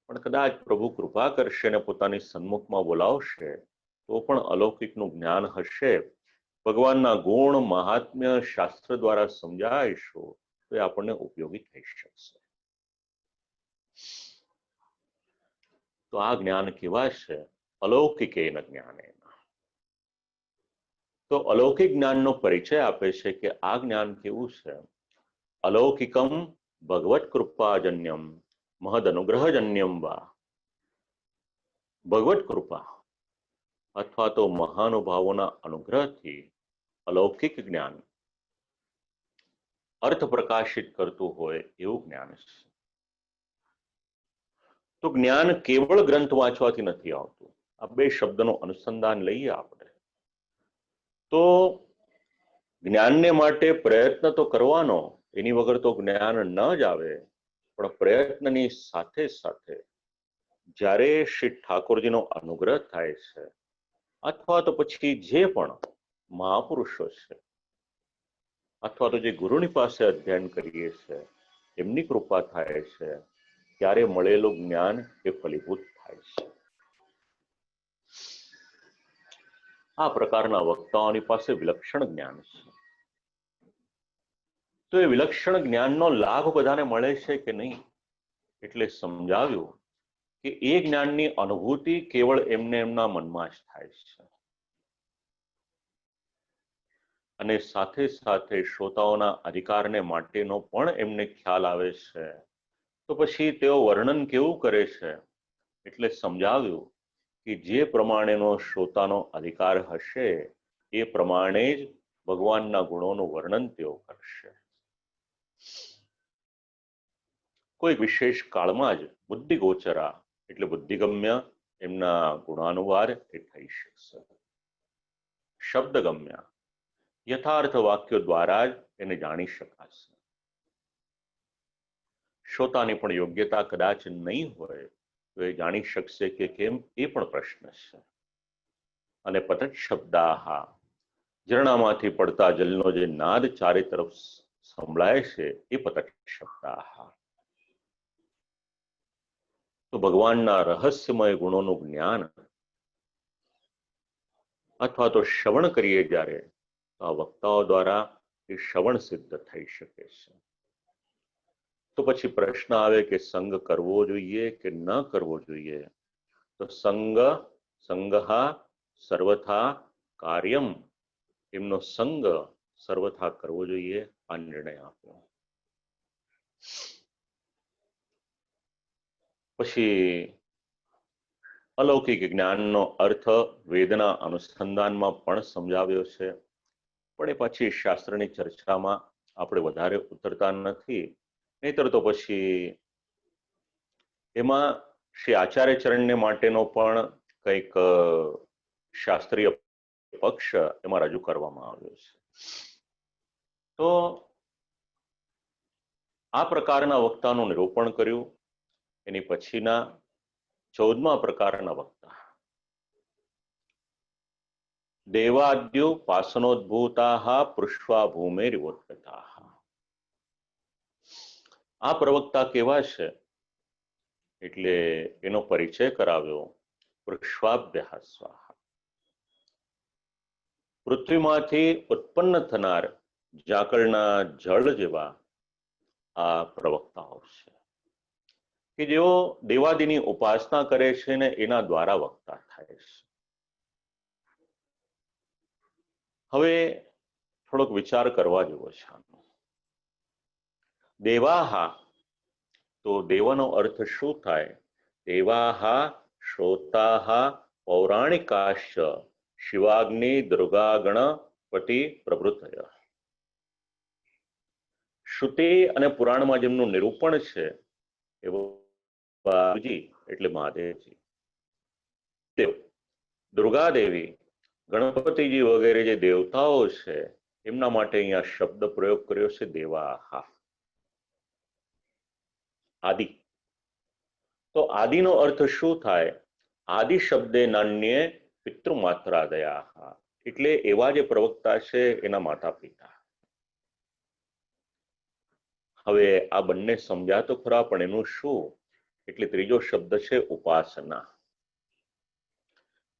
પણ કદાચ પ્રભુ કૃપા કરશે ને પોતાની સન્મુખમાં બોલાવશે તો પણ અલૌકિકનું જ્ઞાન હશે. ભગવાનના ગુણ મહાત્મ્ય શાસ્ત્ર દ્વારા સમજાઈશું તો એ આપણને ઉપયોગી થઈ શકશે. તો આ જ્ઞાન કેવા છે? અલૌકિકેન જ્ઞાનેન. તો અલૌકિક જ્ઞાનનો પરિચય આપે છે કે આ જ્ઞાન કેવું છે? અલૌકિકમ ભગવત કૃપાજન્યમ મહદ અનુગ્રહજન્યમ વા. ભગવત કૃપા અથવા તો મહાનુભાવોના અનુગ્રહથી અલૌકિક જ્ઞાન અર્થ પ્રકાશિત કરતું હોય એવું જ્ઞાન છે. તો જ્ઞાન કેવળ ગ્રંથ વાંચવાથી નથી આવતું. આ બે શબ્દનું અનુસંધાન લઈએ આપણે તો જ્ઞાનને માટે પ્રયત્ન તો કરવાનો, એની વગર તો જ્ઞાન ન જ આવે. પણ પ્રયત્નની સાથે સાથે જ્યારે શ્રી ઠાકોરજીનો અનુગ્રહ થાય છે, અથવા તો પછી જે પણ મહાપુરુષો છે, અથવા તો જે ગુરુની પાસે અધ્યયન કરીએ છીએ, એમની કૃપા થાય છે, ત્યારે મળેલું જ્ઞાન એ ફલીભૂત થાય છે. આ પ્રકારના વક્તાઓની પાસે વિલક્ષણ જ્ઞાન છે. તો એ વિલક્ષણ જ્ઞાનનો લાભ બધાને મળે છે કે નહીં? એટલે સમજાવ્યું કે એ જ્ઞાનની અનુભૂતિ કેવળ એમને એમના મનમાં જ થાય છે. અને સાથે સાથે શ્રોતાઓના અધિકારને માટેનો પણ એમને ખ્યાલ આવે છે. તો પછી તેઓ વર્ણન કેવું કરે છે? એટલે સમજાવ્યું કે જે પ્રમાણેનો શ્રોતાનો અધિકાર હશે એ પ્રમાણે જ ભગવાનના ગુણોનું વર્ણન તેઓ કરશે. કોઈ વિશેષ કાળમાં જ બુદ્ધિગોચરા એટલે બુદ્ધિગમ્ય એમના ગુણાનુવાદ એ થઈ શકશે. શબ્દગમ્ય યથાર્થ વાક્યો દ્વારા જ એને જાણી શકાશે. શ્રોતાની પણ યોગ્યતા કદાચ નહીં હોય તો એ જાણી શકશે કે કેમ, એ પણ પ્રશ્ન છે. અને પતત શબ્દાહ, ઝરણામાંથી પડતા જલનો જે નાદ ચારે તરફ સંભળાય છે એ પતત શબ્દાહ. તો ભગવાનના રહસ્યમય ગુણોનું જ્ઞાન અથવા તો શ્રવણ કરીએ જ્યારે, તો આ વક્તાઓ દ્વારા એ શ્રવણ સિદ્ધ થઈ શકે છે. તો પછી પ્રશ્ન આવે કે સંગ કરવો જોઈએ કે ન કરવો જોઈએ? તો સંગહા સર્વથા કાર્યમ, એમનો સંગ સર્વથા કરવો જોઈએ, આ નિર્ણય આપ્યો. પછી અલૌકિક જ્ઞાનનો અર્થ વેદના અનુસંધાનમાં પણ સમજાવ્યો છે, પણ એ પછી શાસ્ત્રની ચર્ચામાં આપણે વધારે ઉતરતા નથી. નહીતર તો પછી એમાં શ્રી આચાર્ય ચરણને માટેનો પણ કંઈક શાસ્ત્રીય પક્ષ એમાં રજૂ કરવામાં આવ્યો છે. તો આ પ્રકારના વક્તાનું નિરૂપણ કર્યું. એની પછીના 14મા પ્રકારના વક્તા દેવાદ્યુપાસનોદ્ભૂતાઃ પૃષ્વા ભૂમેરિવોદ્ગતાઃ. આ પ્રવક્તા કેવા છે એટલે એનો પરિચય કરાવ્યો. પૃષ્વાભ્યઃ સ્વાહા. પૃથ્વીમાંથી ઉત્પન્ન થનાર ઝાકળના જળ જેવા આ પ્રવક્તાઓ છે કે જેઓ દેવાદિની ઉપાસના કરે છે ને એના દ્વારા વક્તા થાય છે. હવે થોડોક વિચાર કરવા જેવો છે આનો. દેવાહા, તો દેવાનો અર્થ શું થાય? દેવાહા શ્રોતાહા પૌરાણિકાશ્ચ શિવાગ્નિ દુર્ગા ગણપતિ પ્રભૃતય. શ્રુતિ અને પુરાણમાં જેમનું નિરૂપણ છે એવો એટલે મહાદેવજી, દેવ, દુર્ગા દેવી, ગણપતિજી વગેરે જે દેવતાઓ છે એમના માટે અહીંયા શબ્દ પ્રયોગ કર્યો છે દેવાહા. આદિ, તો આદિનો અર્થ શું થાય? આદિ શબ્દે નાન્યે પિતૃમાત્રાદયા, એટલે એવા જે પ્રવક્તા છે એના માતા પિતા. હવે આ બંને સમજ્યા તો ખરા, પણ એનું શું? એટલે ત્રીજો શબ્દ છે ઉપાસના.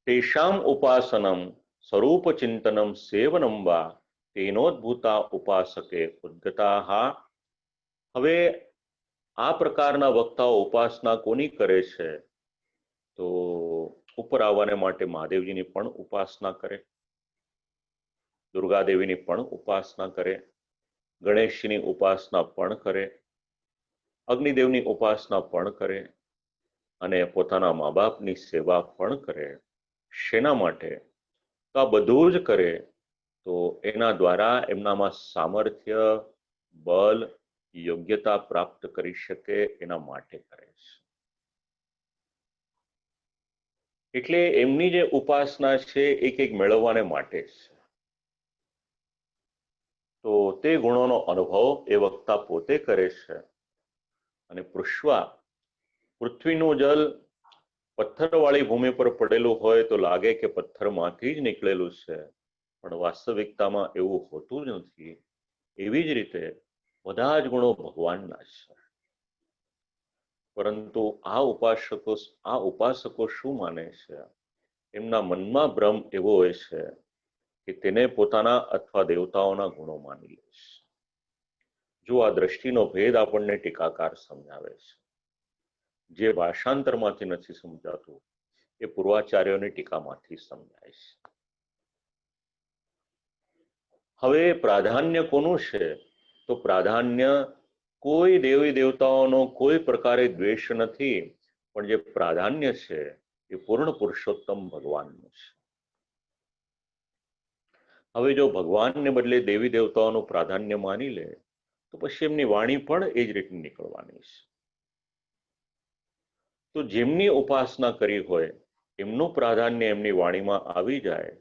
તેષામ ઉપાસનમ સ્વરૂપ ચિંતનમ સેવનમ વા તેનોદ્ભૂતા ઉપાસકે ઉદ્ગતાઃ. હવે આ પ્રકારના વક્તાઓ ઉપાસના કોની કરે છે? તો ઉપર આવવાને માટે મહાદેવજીની પણ ઉપાસના કરે, દુર્ગાદેવીની પણ ઉપાસના કરે, ગણેશજીની ઉપાસના પણ કરે, અગ્નિદેવની ઉપાસના પણ કરે, અને પોતાના મા બાપની સેવા પણ કરે. શેના માટે? તો આ બધું જ કરે તો એના દ્વારા એમનામાં સામર્થ્ય, બલ, યોગ્યતા પ્રાપ્ત કરી શકે એના માટે કરે છે. એટલે એમની જે ઉપાસના છે એ કંઈક મેળવવાને માટે છે. તો તે ગુણોનો અનુભવ એ વક્તા પોતે કરે છે. અને પૃષ્વા, પૃથ્વીનું જલ પથ્થરવાળી ભૂમિ પર પડેલું હોય તો લાગે કે પથ્થરમાંથી જ નીકળેલું છે, પણ વાસ્તવિકતામાં એવું હોતું જ નથી. એવી જ રીતે બધા જ ગુણો ભગવાનના છે. પરંતુ આ ઉપાસકો શું માને છે? એમના મનમાં ભ્રમ એવો હોય છે કે તેને પોતાના અથવા દેવતાઓના ગુણો માની લે છે. જો આ દ્રષ્ટિનો ભેદ આપણને ટીકાકાર સમજાવે છે. જે ભાષાંતરમાંથી નથી સમજાતું એ પૂર્વાચાર્યોની ટીકામાંથી સમજાય છે. હવે પ્રાધાન્ય કોનું છે? તો પ્રાધાન્ય કોઈ દેવી દેવતાઓનો કોઈ પ્રકારે દ્વેષ નથી, પણ જે પ્રાધાન્ય છે એ પૂર્ણ પુરુષોત્તમ ભગવાનનું છે. હવે જો ભગવાનને બદલે દેવી દેવતાઓનું પ્રાધાન્ય માની લે તો પછી એમની વાણી પણ એ જ રીતે નીકળવાની છે. તો જેમની ઉપાસના કરી હોય એમનું પ્રાધાન્ય એમની વાણીમાં આવી જાય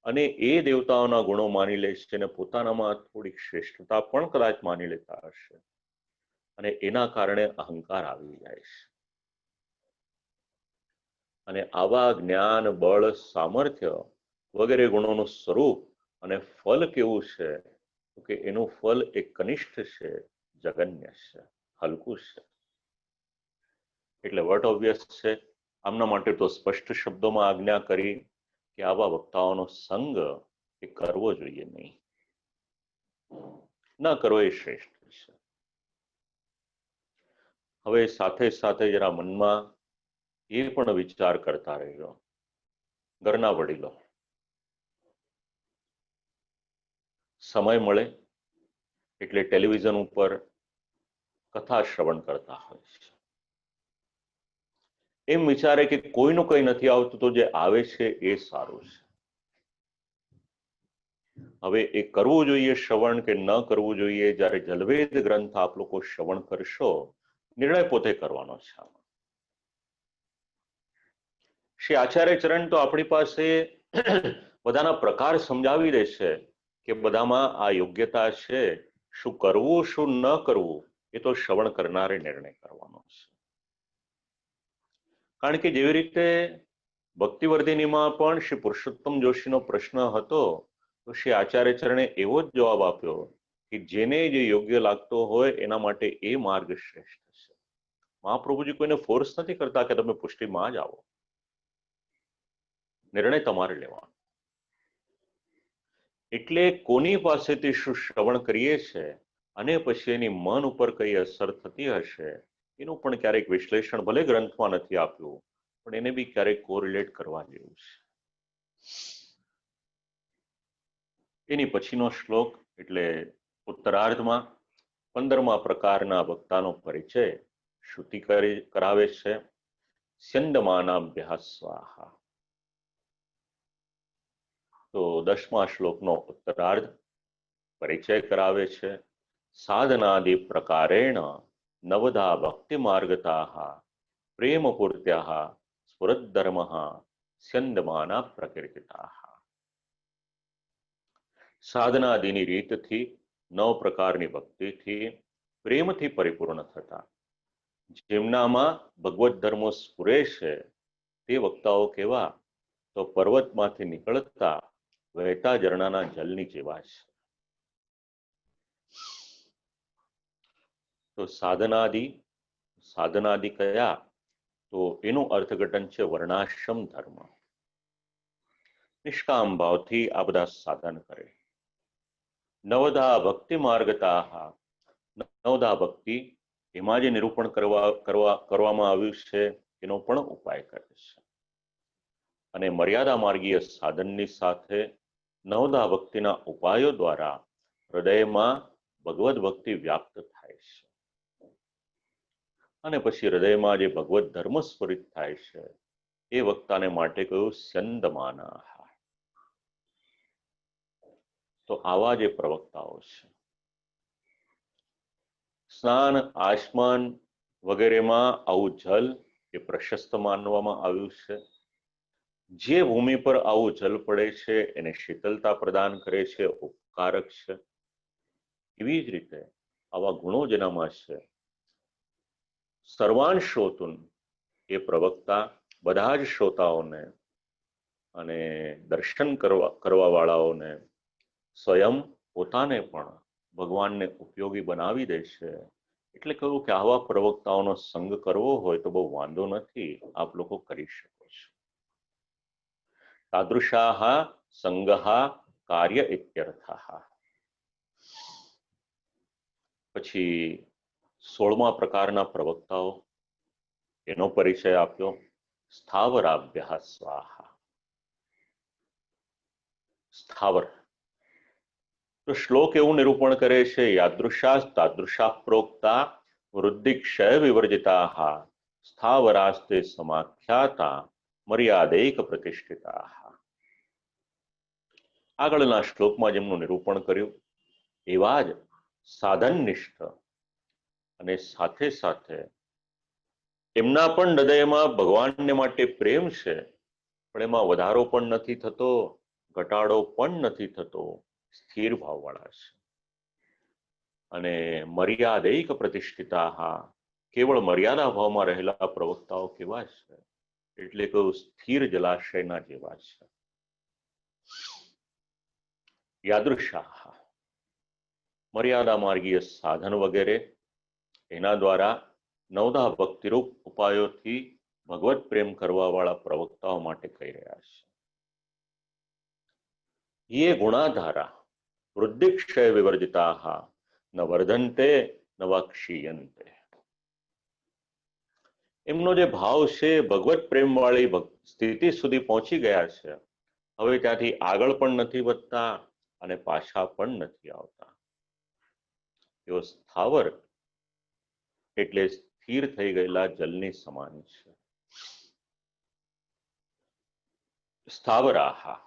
અને એ દેવતાઓના ગુણો માની લે છે અને પોતાનામાં થોડીક શ્રેષ્ઠતા પણ કદાચ માની લેતા હશે, અને એના કારણે અહંકાર આવી જાય છે. અને આવા જ્ઞાન, બળ, સામર્થ્ય વગેરે ગુણોનું સ્વરૂપ અને ફલ કેવું છે? કે એનું ફલ એક કનિષ્ઠ છે, જગન્ય છે, હલકું છે. એટલે વટ ઓબ્વિયસ છે. આમના માટે તો સ્પષ્ટ શબ્દોમાં આજ્ઞા કરી કે આવા વક્તાઓનો સંગ એ કરવો જોઈએ નહીં. ન કરવો એ શ્રેષ્ઠ છે. હવે સાથે સાથે જરા મનમાં એ પણ વિચાર કરતા રહેજો, ઘરના વડીલો સમય મળે એટલે ટેલિવિઝન ઉપર કથા શ્રવણ કરતા હોય છે. એમ વિચારે કે કોઈનું કંઈ નથી આવતું, તો જે આવે છે એ સારું છે. હવે એ કરવું જોઈએ શ્રવણ કે ન કરવું જોઈએ, જ્યારે જલવેદ ગ્રંથ આપ લોકો શ્રવણ કરશો, નિર્ણય પોતે કરવાનો છે. શ્રી આચાર્ય ચરણ તો આપણી પાસે બધાના પ્રકાર સમજાવી દે છે કે બધામાં આ યોગ્યતા છે. શું કરવું શું ન કરવું એ તો શ્રવણ કરનારે નિર્ણય કરવાનો છે. કારણ કે જેવી રીતે ભક્તિવર્ધિનીમાં પણ શ્રી પુરુષોત્તમ જોશીનો પ્રશ્ન હતો, તો શ્રી આચાર્ય ચરણે એવો જ જવાબ આપ્યો કે જેને જે યોગ્ય લાગતો હોય એના માટે એ માર્ગ શ્રેષ્ઠ છે. મહાપ્રભુજી કોઈને ફોર્સ નથી કરતા કે તમે પુષ્ટિમાં જ આવો, નિર્ણય તમારે લેવાનો. એટલે કોની પાસેથી શું શ્રવણ કરીએ છે અને પછી એની મન ઉપર કઈ અસર થતી હશે એનું પણ ક્યારેક વિશ્લેષણ ભલે ગ્રંથમાં નથી આપ્યું, પણ એને બી ક્યારેક કોરિલેટ કરવા જેવું છે. એની પછીનો શ્લોક એટલે ઉત્તરાર્ધમાં 15મા પ્રકારના વક્તાનો પરિચય શ્રુતિ કરાવે છે. સ્યંદમાનાભ્યઃ સ્વાહા. તો 10મા શ્લોકનો ઉત્તરાર્ધ પરિચય કરાવે છે. સાધનાદિ પ્રકારેણ નવધા ભક્તિ માર્ગતાઃ પ્રેમપૂર્ત્યાઃ સ્ફુરદ્ધર્મઃ સ્યંદમાના પ્રકીર્તિતાઃ. સાધનાદિની રીતથી 9 પ્રકારની ભક્તિથી પ્રેમથી પરિપૂર્ણ થતા જેમનામાં ભગવત ધર્મો સ્ફુરે છે તે વક્તાઓ કેવા, તો પર્વતમાંથી નીકળતા વહેતા ઝરણાના જલની જેવા છે. તો સાધનાદિ કયા, તો એનું અર્થઘટન છે વર્ણાશ્રમ ધર્મ. નિષ્કામ ભાવથી આ બધા સાધન કરે. નવધા ભક્તિ માર્ગતાઃ, નવધા ભક્તિ એમાં જે નિરૂપણ કરવામાં આવ્યું છે એનો પણ ઉપાય કરે છે. અને મર્યાદા માર્ગીય સાધનની સાથે નવધા ભક્તિના ઉપાયો દ્વારા હૃદયમાં ભગવદ ભક્તિ વ્યાપ્ત થાય છે. અને પછી હૃદયમાં જે ભગવત ધર્મ સ્ફુરિત થાય છે એ વક્તાને માટે કહ્યું સ્યંદમાના. તો આવા જે પ્રવક્તાઓ છે, સ્નાન આચમન વગેરેમાં આવું જલ એ પ્રશસ્ત માનવામાં આવ્યું છે. જે ભૂમિ પર આવું જલ પડે છે એને શીતલતા પ્રદાન કરે છે, ઉપકારક છે. એવી જ રીતે આવા ગુણો જેનામાં છે, સર્વાન શ્રોતુન એ પ્રવક્તા બધા જ શ્રોતાઓને અને દર્શન કરવા વાળાઓને સ્વયં પોતાને પણ ભગવાનને ઉપયોગી બનાવી દે છે. એટલે કહ્યું કે આવા પ્રવક્તાઓનો સંગ કરવો હોય તો બહુ વાંધો નથી, આપ લોકો કરી શકો છો. તાદૃશાઃ સંગઃ કાર્ય ઇત્યર્થઃ. પછી 16મા પ્રકારના પ્રવક્તાઓ એનો પરિચય આપ્યો. સ્થાવરાભ્યઃ સ્વાહા. સ્થાવર તો શ્લોક એવું નિરૂપણ કરે છે, યાદૃશા તાદૃશા પ્રોક્તા વૃદ્ધિક્ષય વિવર્જિતાઃ સ્થાવરાસ્તે સમાખ્યાતા મર્યાદૈક પ્રતિષ્ઠિતાઃ. આગળના શ્લોકમાં જેમનું નિરૂપણ કર્યું એવા જ સાધનનિષ્ઠ અને સાથે સાથે એમના પણ હૃદયમાં ભગવાનને માટે પ્રેમ છે, પણ એમાં વધારો પણ નથી થતો, ઘટાડો પણ નથી થતો, સ્થિર ભાવવાળા છે. અને મર્યાદૈક પ્રતિષ્ઠિતા, કેવળ મર્યાદા ભાવમાં રહેલા પ્રવક્તાઓ કેવા છે, એટલે કે સ્થિર જલાશયના જેવા છે. યાદૃશા મર્યાદા માર્ગીય સાધન વગેરે એના દ્વારા નવધા ભક્તિરૂપ ઉપાયોથી ભગવત પ્રેમ કરવા વાળા પ્રવક્તાઓ માટે કહી રહ્યા છે. ये गुणाधारा वृद्धिक्षय विवर्जिताः ન વર્ધન્તે ન વા ક્ષીયન્તે. એમનો જે ભાવ છે ભગવત પ્રેમ વાળી સ્થિતિ સુધી પહોંચી ગયા છે. હવે ત્યાંથી આગળ પણ નથી વધતા અને પાછા પણ નથી આવતા. તેઓ સ્થાવર એટલે સ્થિર થઈ ગયેલા જલની સમાન છે. સ્થાવરાહા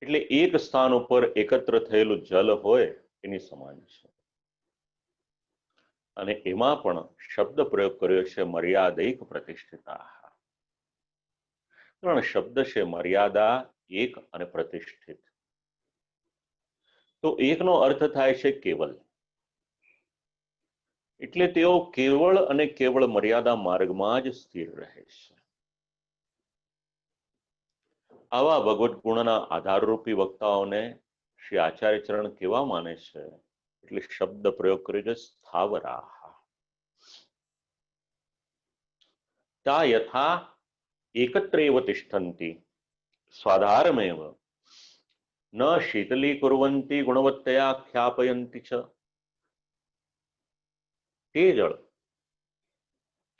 એટલે એક સ્થાન ઉપર એકત્ર થયેલું જલ હોય એની સમાન છે. અને એમાં પણ શબ્દ પ્રયોગ કર્યો છે મર્યાદૈક પ્રતિષ્ઠિતા. ત્રણ શબ્દ છે, મર્યાદા, એક અને પ્રતિષ્ઠિત. તો એકનો અર્થ થાય છે કેવલ. એટલે તેઓ કેવળ અને કેવળ મર્યાદા માર્ગમાં જ સ્થિર રહે છે. આવા ભગવત ગુણના આધારરૂપી વક્તાઓને શ્રી આચાર્ય ચરણ કેવા માને છે? એટલે શબ્દ પ્રયોગ કર્યો છે સ્થાવરાહ. તા યથા એકત્રેવ તિષ્ઠન્તિ સ્વાધારમેવ ન શીતલીકુર્વન્તિ ગુણવત્તયા ખ્યાપયંતિ ચ. તે જળ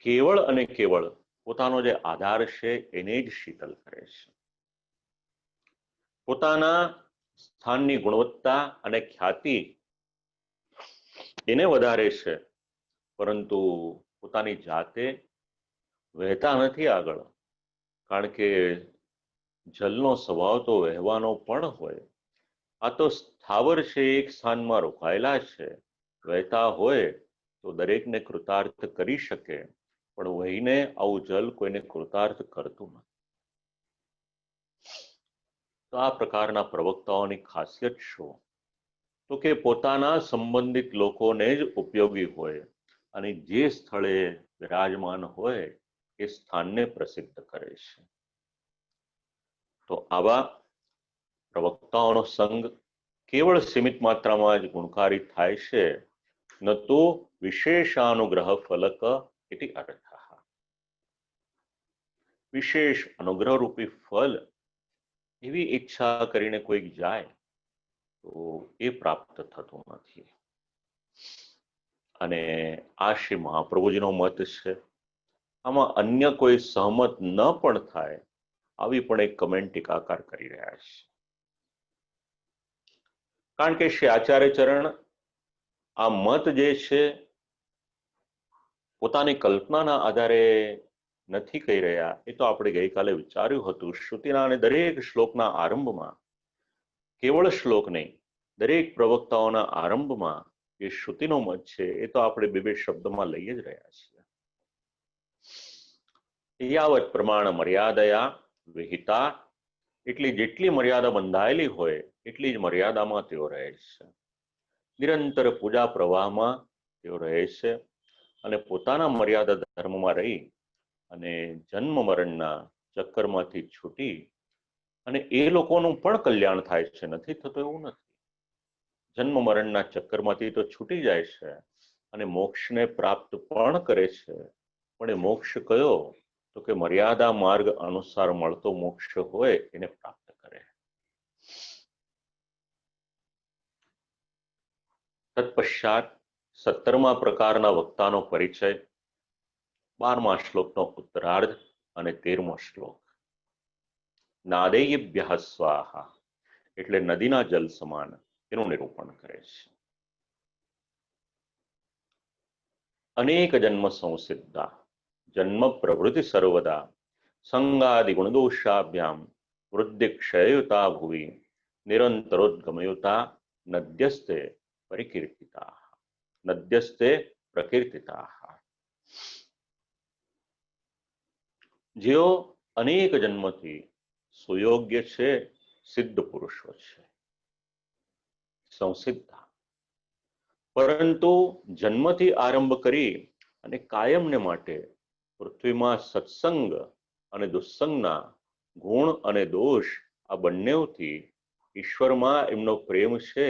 કેવળ અને કેવળ પોતાનો જે આધાર છે એને જ શીતલ કરે છે. પોતાના સ્થાનની ગુણવત્તા અને ખ્યાતિ એને વધારે છે, પરંતુ પોતાની જાતે વહેતા નથી આગળ. કારણ કે જલનો સ્વભાવ તો વહેવાનો પણ હોય. આ તો સ્થાવર છે, એક સ્થાનમાં રોકાયેલા છે. વહેતા હોય તો દરેકને કૃતાર્થ કરી શકે, પણ વહીને આવું જલ કોઈને કૃતાર્થ કરતું નથી. તો આ પ્રકારના પ્રવક્તાઓની ખાસિયત શું? તો કે પોતાના સંબંધિત લોકોને જ ઉપયોગી હોય અને જે સ્થળે વિરાજમાન હોય એ સ્થાનને પ્રસિદ્ધ કરે છે. તો આવા પ્રવક્તાઓનો સંગ કેવળ સીમિત માત્રામાં જ ગુણકારી થાય છે, ન તો વિશેષાનુગ્રહ ફલક ઇતિ અર્થઃ. વિશેષ અનુગ્રહ રૂપી ફલ એવી ઈચ્છા કરીને કોઈક જાય તો એ પ્રાપ્ત થતું નથી. અને આ શ્રી મહાપ્રભુજીનો મત છે. આમાં અન્ય કોઈ સહમત ન પણ થાય આવી પણ એક કમેન્ટ ટીકાકાર કરી રહ્યા છે. કારણ કે શ્રી આચાર્ય ચરણ આ મત જે છે પોતાની કલ્પનાના આધારે નથી કહી રહ્યા. એ તો આપણે ગઈકાલે વિચાર્યું હતું. શ્રુતિના અને દરેક શ્લોકના આરંભમાં, કેવળ શ્લોક નહીં, દરેક પ્રવક્તાઓના આરંભમાં જે શ્રુતિનો મત છે એ તો આપણે બે શબ્દમાં લઈ જ રહ્યા છીએ. યાવત પ્રમાણ મર્યાદયા વિહિતા એટલે જેટલી મર્યાદા બંધાયેલી હોય એટલી જ મર્યાદામાં તેઓ રહે છે. નિરંતર પૂજા પ્રવાહમાં તેઓ રહે છે અને પોતાના મર્યાદા ધર્મમાં રહી અને જન્મ મરણના ચક્કરમાંથી છૂટી અને એ લોકોનું પણ કલ્યાણ થાય છે. નથી થતું એવું નથી. જન્મ મરણના ચક્કરમાંથી તો છૂટી જાય છે અને મોક્ષને પ્રાપ્ત પણ કરે છે. પણ એ મોક્ષ કયો? તો કે મર્યાદા માર્ગ અનુસાર મળતો મોક્ષ હોય એને પ્રાપ્ત કરે. તત્પશ્ચાત 17મા પ્રકારના વક્તાનો પરિચય, 12મા શ્લોકનો ઉત્તરાર્ધ અને 13મો શ્લોક. નાદેયભ્યઃ સ્વાહા એટલે નદીના જલ સમાન એનું નિરૂપણ કરે છે. અનેક જન્મ સંસિદ્ધા જન્મ પ્રવૃત્તિ સર્વદા સંગાદિ ગુણદોષાભ્યામ વૃદ્ધિ ક્ષયયુતા ભુવિ નિરંતરોદ્ગમયુતા નદ્યસ્તે પરિકીર્તિતા. નદ્યસ્તે પ્રકીર્તિતા. જેઓ અનેક જન્મથી સુયોગ્ય છે, સિદ્ધ પુરુષો છે, સંસિદ્ધા, પરંતુ જન્મથી આરંભ કરી અને કાયમને માટે પૃથ્વીમાં સત્સંગ અને દુસ્સંગના ગુણ અને દોષ આ બંનેથી ઈશ્વરમાં એમનો પ્રેમ છે.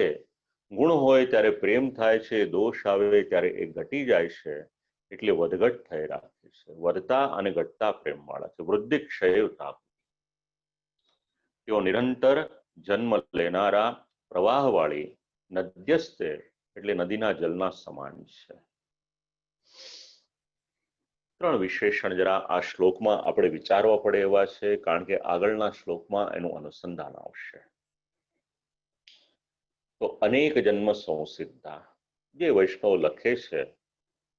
ગુણ હોય ત્યારે પ્રેમ થાય છે, દોષ આવે ત્યારે એ ઘટી જાય છે. એટલે વધઘટ થઈ રાખે છે. વધતા અને ઘટતા પ્રેમ વાળા છે. વૃદ્ધિ ક્ષયયુતા તેઓ નિરંતર જન્મ લેનારા પ્રવાહવાળી નદ્યસ્તે એટલે નદીના જલના સમાન છે. ત્રણ વિશેષણ જરા આ શ્લોકમાં આપણે વિચારવા પડે એવા છે, કારણ કે આગળના શ્લોકમાં એનું અનુસંધાન આવશે. તો અનેક જન્મ સંસિદ્ધા, જે વૈષ્ણવ લખે છે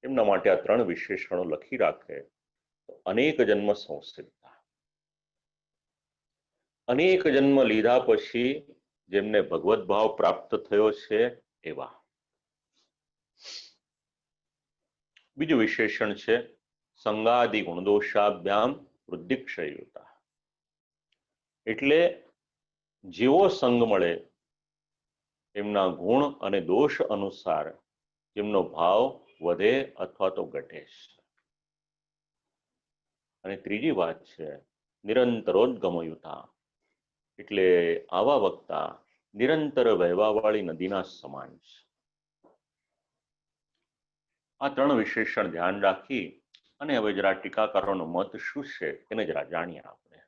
એમના માટે આ ત્રણ વિશેષણો લખી રાખે. તો અનેક જન્મ સંસિદ્ધા, અનેક જન્મ લીધા પછી જેમને ભગવત ભાવ પ્રાપ્ત થયો છે એવા. બીજું વિશેષણ છે સંગાદિ ગુણદોષાભ્યામ વૃદ્ધિક્ષયુતા, એટલે જેવો સંગ મળે એમના ગુણ અને દોષ અનુસાર જેમનો ભાવ વધે અથવા તો ઘટે છે. અને ત્રીજી વાત છે નિરંતરોદ્ગમયુતા, એટલે આવા વક્તા નિરંતર વહેવાવાળી નદીના સમાન છે. આ ત્રણ વિશેષણ ધ્યાન રાખી અને હવે જરા ટીકાકારોનો મત શું છે એને જરા જાણીએ આપણે.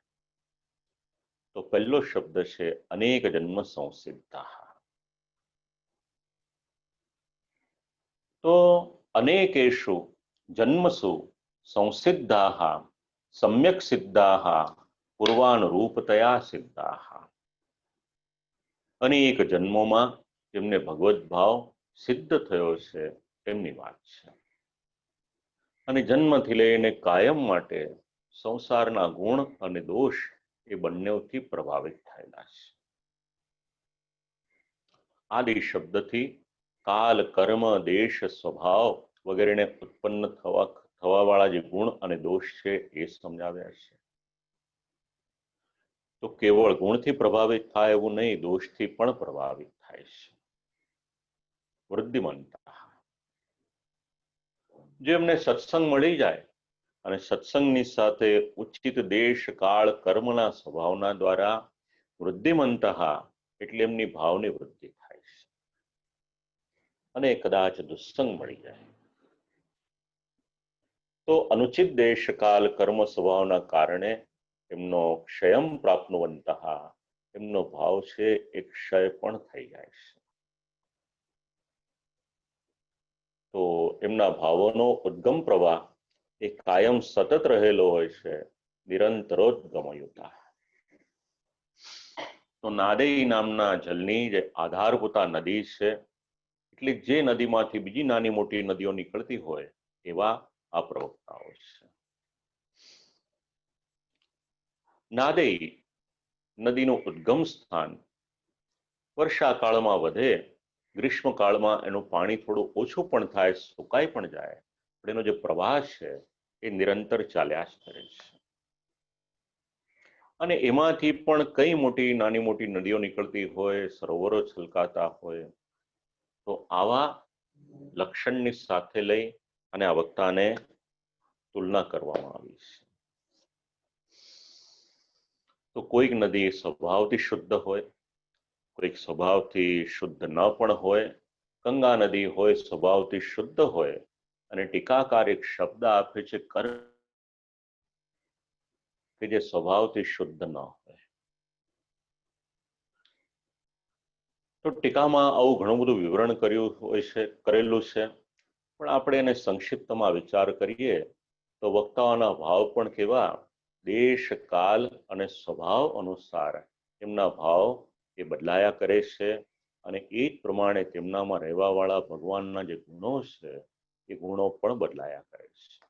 તો પહેલો શબ્દ છે અનેક જન્મ સંસિદ્ધા. તો અનેકેષુ જન્મસુ સંસિદ્ધાઃ સમ્યક સિદ્ધાઃ પૂર્વાનુરૂપતયા સિદ્ધાઃ, અનેક જન્મોમાં જેમને ભગવત ભાવ સિદ્ધ થયો છે એમની વાત છે. અને જન્મથી લઈને કાયમ માટે સંસારના ગુણ અને દોષ એ બંનેથી પ્રભાવિત થયેલા છે. આદિ શબ્દથી કાલ કર્મ દેશ સ્વભાવ વગેરેને ઉત્પન્ન થવાવાળા જે ગુણ અને દોષ છે એ સમજાવ્યા છે. તો કેવળ ગુણથી પ્રભાવિત થાય એવું નહીં, દોષથી પણ પ્રભાવિત થાય છે. વૃદ્ધિમંતા, જો એમને સત્સંગ મળી જાય અને સત્સંગની સાથે ઉચિત દેશ કાળ કર્મના સ્વભાવના દ્વારા વૃદ્ધિમંતા એટલે એમની ભાવની વૃદ્ધિ થાય છે. અને કદાચ દુસ્સંગ મળી જાય તો અનુચિત દેશ કાલ કર્મ સ્વભાવના કારણે એમનો ક્ષયમ પ્રાપ્નુવંત, એમનો ભાવ છે એ ક્ષય પણ થઈ જાય છે. તો એમના ભાવોનો ઉદ્ગમ પ્રવાહ એ કાયમ સતત રહેલો હોય છે, નિરંતરોદ્ગમયુતા. તો નાદેય નામના જલની જે આધારભૂતા નદી છે, એટલે જે નદીમાંથી બીજી નાની મોટી નદીઓ નીકળતી હોય એવા આ પ્રવક્તાઓ છે. નાદેય નદીનું ઉદ્ગમ સ્થાન વર્ષાકાળમાં વધે, ગ્રીષ્મકાળમાં એનું પાણી થોડું ઓછું પણ થાય, સુકાઈ પણ જાય, પણ એનો જે પ્રવાહ છે એ નિરંતર ચાલ્યા જ કરે છે. અને એમાંથી પણ કઈ મોટી નાની મોટી નદીઓ નીકળતી હોય, સરોવરો છલકાતા હોય. તો આવા લક્ષણની સાથે લઈ અને આ વક્તાને તુલના કરવામાં આવી છે. તો કોઈક નદી સ્વભાવથી શુદ્ધ હોય, કોઈક સ્વભાવથી શુદ્ધ ન પણ હોય. ગંગા નદી હોય સ્વભાવથી શુદ્ધ હોય, અને ટીકાકાર એક શબ્દ આપે છે કે જે સ્વભાવથી શુદ્ધ ન હોય. તો ટીકામાં આવું ઘણું બધું વિવરણ કરેલું છે, પણ આપણે એને સંક્ષિપ્તમાં વિચાર કરીએ તો વક્તાઓના ભાવ પણ કેવા દેશ કાલ અને સ્વભાવ અનુસાર એમના ભાવ એ બદલાયા કરે છે, અને એ જ પ્રમાણે તેમનામાં રહેવાવાળા ભગવાનના જે ગુણો છે એ ગુણો પણ બદલાયા કરે છે.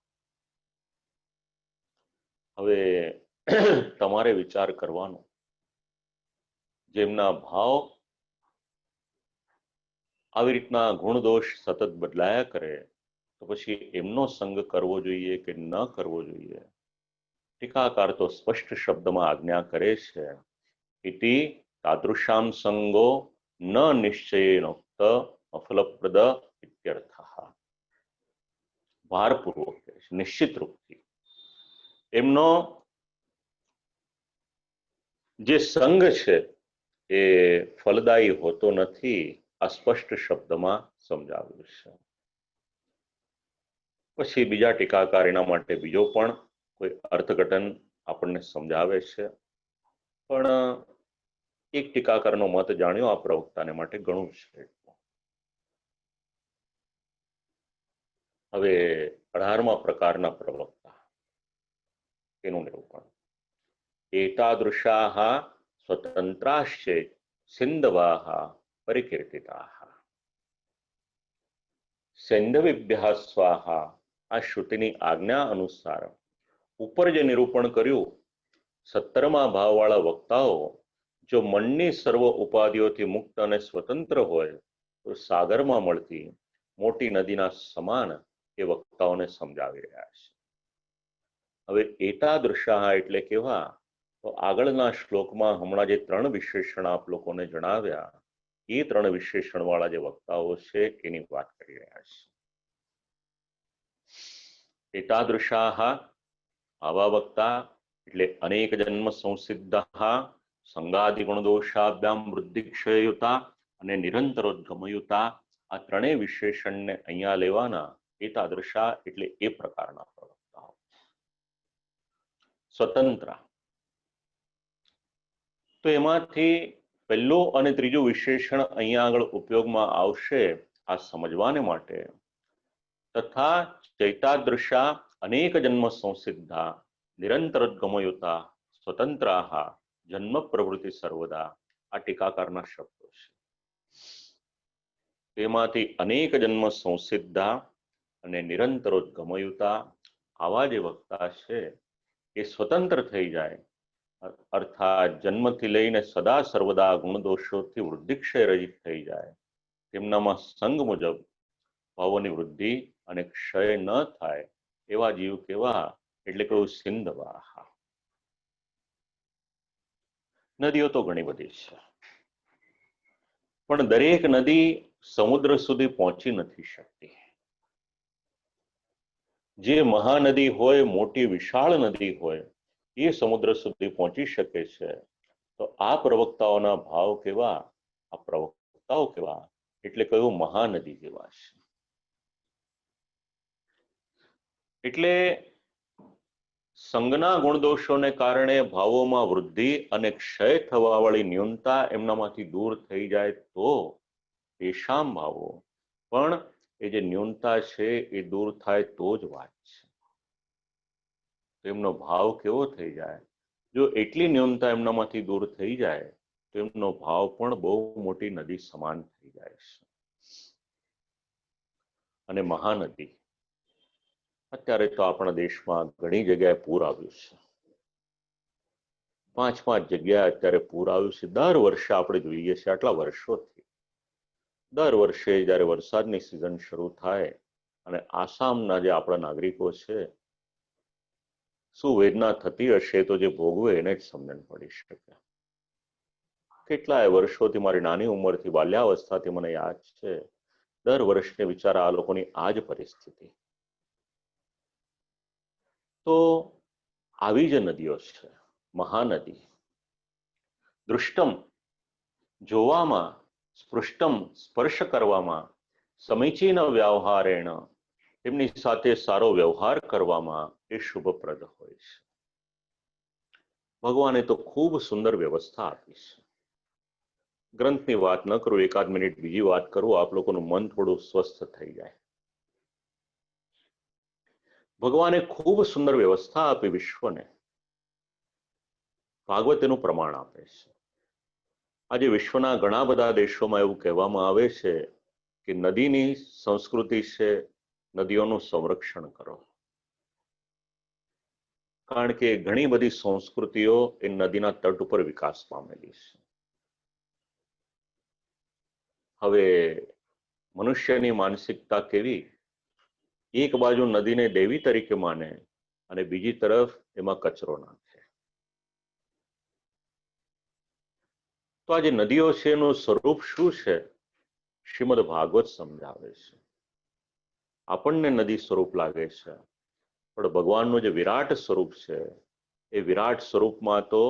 હવે તમારે વિચાર કરવાનો, જેમના ભાવ આવી રીતના ગુણ દોષ સતત બદલાયા કરે તો પછી એમનો સંગ કરવો જોઈએ કે ન કરવો જોઈએ. ટીકાકાર તો સ્પષ્ટ શબ્દમાં આજ્ઞા કરે છે, ઇતિ તાદૃશામ સંગો ન નિશ્ચયેનોક્ત અફલપ્રદ ઇત્યર્થઃ. ભારપૂર્વક નિશ્ચિત રૂપથી એમનો જે સંગ છે એ ફલદાયી હોતો નથી, આ સ્પષ્ટ શબ્દમાં સમજાવ્યું છે. પછી બીજા ટીકાકાર એના માટે બીજો પણ કોઈ અર્થઘટન આપણને સમજાવે છે, પણ એક ટીકાકારનો મત જાણ્યો આ પ્રવક્તાને માટે ઘણું છે. હવે 18મા પ્રકારના પ્રવક્તા, તેનું નિરૂપણ. એતાદૃશાઃ સ્વતંત્રાશ્ચ સિંધવાઃ પરિકીર્તિતાઃ. સૈંધવિભ્યઃ સ્વાહા, આ શ્રુતિની આજ્ઞા અનુસાર ઉપર જે નિરૂપણ કર્યું, 17મા ભાવવાળા વક્તાઓ જો મનની સર્વ ઉપાધિઓથી મુક્ત અને સ્વતંત્ર હોય તો સાગરમાં મળતી મોટી નદીના સમાન એ વક્તાઓને સમજાવી રહ્યા છે. હવે એતાદૃશાઃ એટલે કેવા? તો આગળના શ્લોકમાં હમણાં જે 3 વિશેષણ આપ લોકોને જણાવ્યા, એ 3 વિશેષણ વાળા જે વક્તાઓ છે એની વાત કરી રહ્યા છે. એતાદૃશાઃ, આવા વક્તા એટલે અનેક જન્મ સંસિદ્ધ, સંગાદિ ગુણદોષાભ્યામ વૃદ્ધિક્ષયયુતા અને નિરંતરોદ્ગમયુતા, આ 3 વિશેષણને અહીંયા લેવાના. એતાદૃશા એટલે એ પ્રકારના પ્રવક્તાઓ. સ્વતંત્ર, તો એમાંથી પહેલું અને ત્રીજું વિશેષણ અહીંયા આગળ ઉપયોગમાં આવશે આ સમજવાને માટે. તથા ચૈતાદૃશા અનેક જન્મ સંસિદ્ધા નિરંતરોદ્ગમયુતા સ્વતંત્રાઃ જન્મ પ્રવૃત્તિ સર્વદા, આ ટીકાકારના શબ્દો છે. તેમાંથી અનેક જન્મ સંસિદ્ધા અને નિરંતરોદ્ગમયુતા, આવા જે વક્તા છે એ સ્વતંત્ર થઈ જાય, અર્થાત જન્મથી લઈને સદા સર્વદા ગુણદોષોથી વૃદ્ધિક્ષય રહિત થઈ જાય, તેમનામાં સંગ મુજબ ભાવોની વૃદ્ધિ અને ક્ષય ન થાય એવા જીવ કેવા? એટલે કહ્યું સિંધવાહ. નદીઓ તો ઘણી બધી છે, પણ દરેક નદી સમુદ્ર સુધી પહોંચી નથી શકતી. જે મહાનદી હોય, મોટી વિશાળ નદી હોય, એ સમુદ્ર સુધી પહોંચી શકે છે. તો આ પ્રવક્તાઓના ભાવ કેવા? આ પ્રવક્તાઓ કેવા? એટલે કહ્યું મહાનદી જેવા છે. એટલે સંગના ગુણદોષોને કારણે ભાવોમાં વૃદ્ધિ અને ક્ષય થવા વાળી ન્યૂનતા એમનામાંથી દૂર થઈ જાય તો તેષામ ભાવો, પણ એ જે ન્યૂનતા છે એ દૂર થાય તો જ વાત છે. તેમનો ભાવ કેવો થઈ જાય? જો એટલી ન્યૂનતા એમનામાંથી દૂર થઈ જાય તો એમનો ભાવ પણ બહુ મોટી નદી સમાન થઈ જાય છે. અને મહાનદી, અત્યારે તો આપણા દેશમાં ઘણી જગ્યાએ પૂર આવ્યું છે. 5 જગ્યાએ અત્યારે પૂર આવ્યું છે. દર વર્ષે આપણે જોઈએ છીએ, આટલા વર્ષોથી દર વર્ષે જ્યારે વરસાદની સિઝન શરૂ થાય અને આસામના જે આપણા નાગરિકો છે, શું વેદના થતી હશે તો જે ભોગવે એને જ સમજણ પડી શકે. કેટલાય વર્ષોથી, મારી નાની ઉંમરથી, બાલ્યાવસ્થાથી મને યાદ છે, દર વર્ષે બિચારા આ લોકોની આ જ પરિસ્થિતિ. તો આવી જ નદીઓ છે મહાનદી. દૃષ્ટમ, જોવામાં, સ્પૃષ્ટમ, સ્પર્શ કરવામાં, સમીચીન વ્યવહારેણ, તેમની સાથે સારો વ્યવહાર કરવામાં એ શુભપ્રદ હોય છે. ભગવાને તો ખૂબ સુંદર વ્યવસ્થા આપી છે. ગ્રંથની વાત ન કરું, 1 મિનિટ બીજી વાત કરું, આપ લોકોનું મન થોડું સ્વસ્થ થઈ જાય. ભગવાને ખૂબ સુંદર વ્યવસ્થા આપી વિશ્વને. ભાગવત એનું પ્રમાણ આપે છે. આજે વિશ્વના ઘણા બધા દેશોમાં એવું કહેવામાં આવે છે કે નદીની સંસ્કૃતિ છે, નદીઓનું સંરક્ષણ કરો. કારણ કે ઘણી બધી સંસ્કૃતિઓ એ નદીના તટ ઉપર વિકાસ પામેલી છે. હવે મનુષ્યની માનસિકતા કેવી? એક બાજુ નદીને દેવી તરીકે માને અને બીજી તરફ એમાં કચરો નાખે. તો આ જે નદીઓ છે એનું સ્વરૂપ શું છે? શ્રીમદ ભાગવત સમજાવે છે. આપણને નદી સ્વરૂપ લાગે છે, પણ ભગવાનનું જે વિરાટ સ્વરૂપ છે, એ વિરાટ સ્વરૂપમાં તો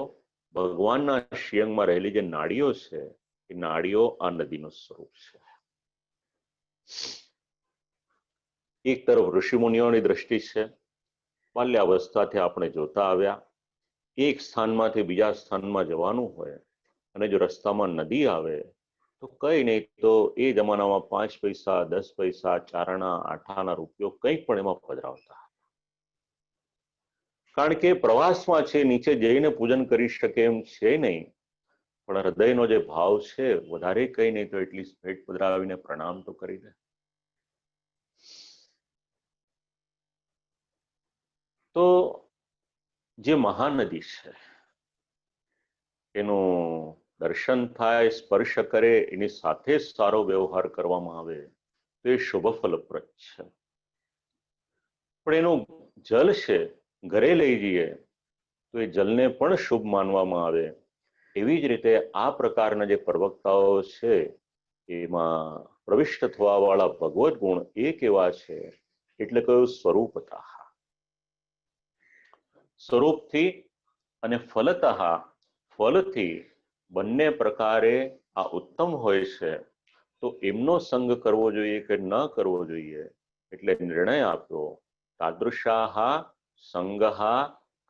ભગવાનના શિયંગમાં રહેલી જે નાડીઓ છે, એ નાડીઓ આ નદીનું સ્વરૂપ છે. એક તરફ ઋષિમુનિઓની દ્રષ્ટિ છે. બાલ્યાવસ્થાથી આપણે જોતા આવ્યા, એક સ્થાનમાંથી બીજા સ્થાનમાં જવાનું હોય અને જો રસ્તામાં નદી આવે તો કઈ નહીં, તો એ જમાનામાં 5 પૈસા 10 પૈસા ચારણા આઠાના રૂપિયો કંઈક પણ એમાં પધરાવતા, કારણ કે પ્રવાસમાં છે, નીચે જઈને પૂજન કરી શકે એમ છે નહીં, પણ હૃદયનો જે ભાવ છે વધારે કંઈ નહીં તો એટલીસ્ટ ભેટ પધરાવીને પ્રણામ તો કરી દે. તો જે મહાનદી છે એનું દર્શન થાય, સ્પર્શ કરે, એની સાથે સારો વ્યવહાર કરવામાં આવે તો એ શુભ ફલપ્રદ છે. પણ એનું જલ છે ઘરે લઈ જઈએ તો એ જલને પણ શુભ માનવામાં આવે. એવી જ રીતે આ પ્રકારના જે પ્રવક્તાઓ છે એમાં પ્રવિષ્ટ થવા વાળા ભગવત ગુણ એ કેવા છે, એટલે કયું સ્વરૂપતઃ, સ્વરૂપથી અને ફલતઃ, ફલથી બંને પ્રકારે આ ઉત્તમ હોય છે. તો એમનો સંગ કરવો જોઈએ કે ન કરવો જોઈએ, એટલે નિર્ણય આપ્યો તાદૃશાહ સંગઃ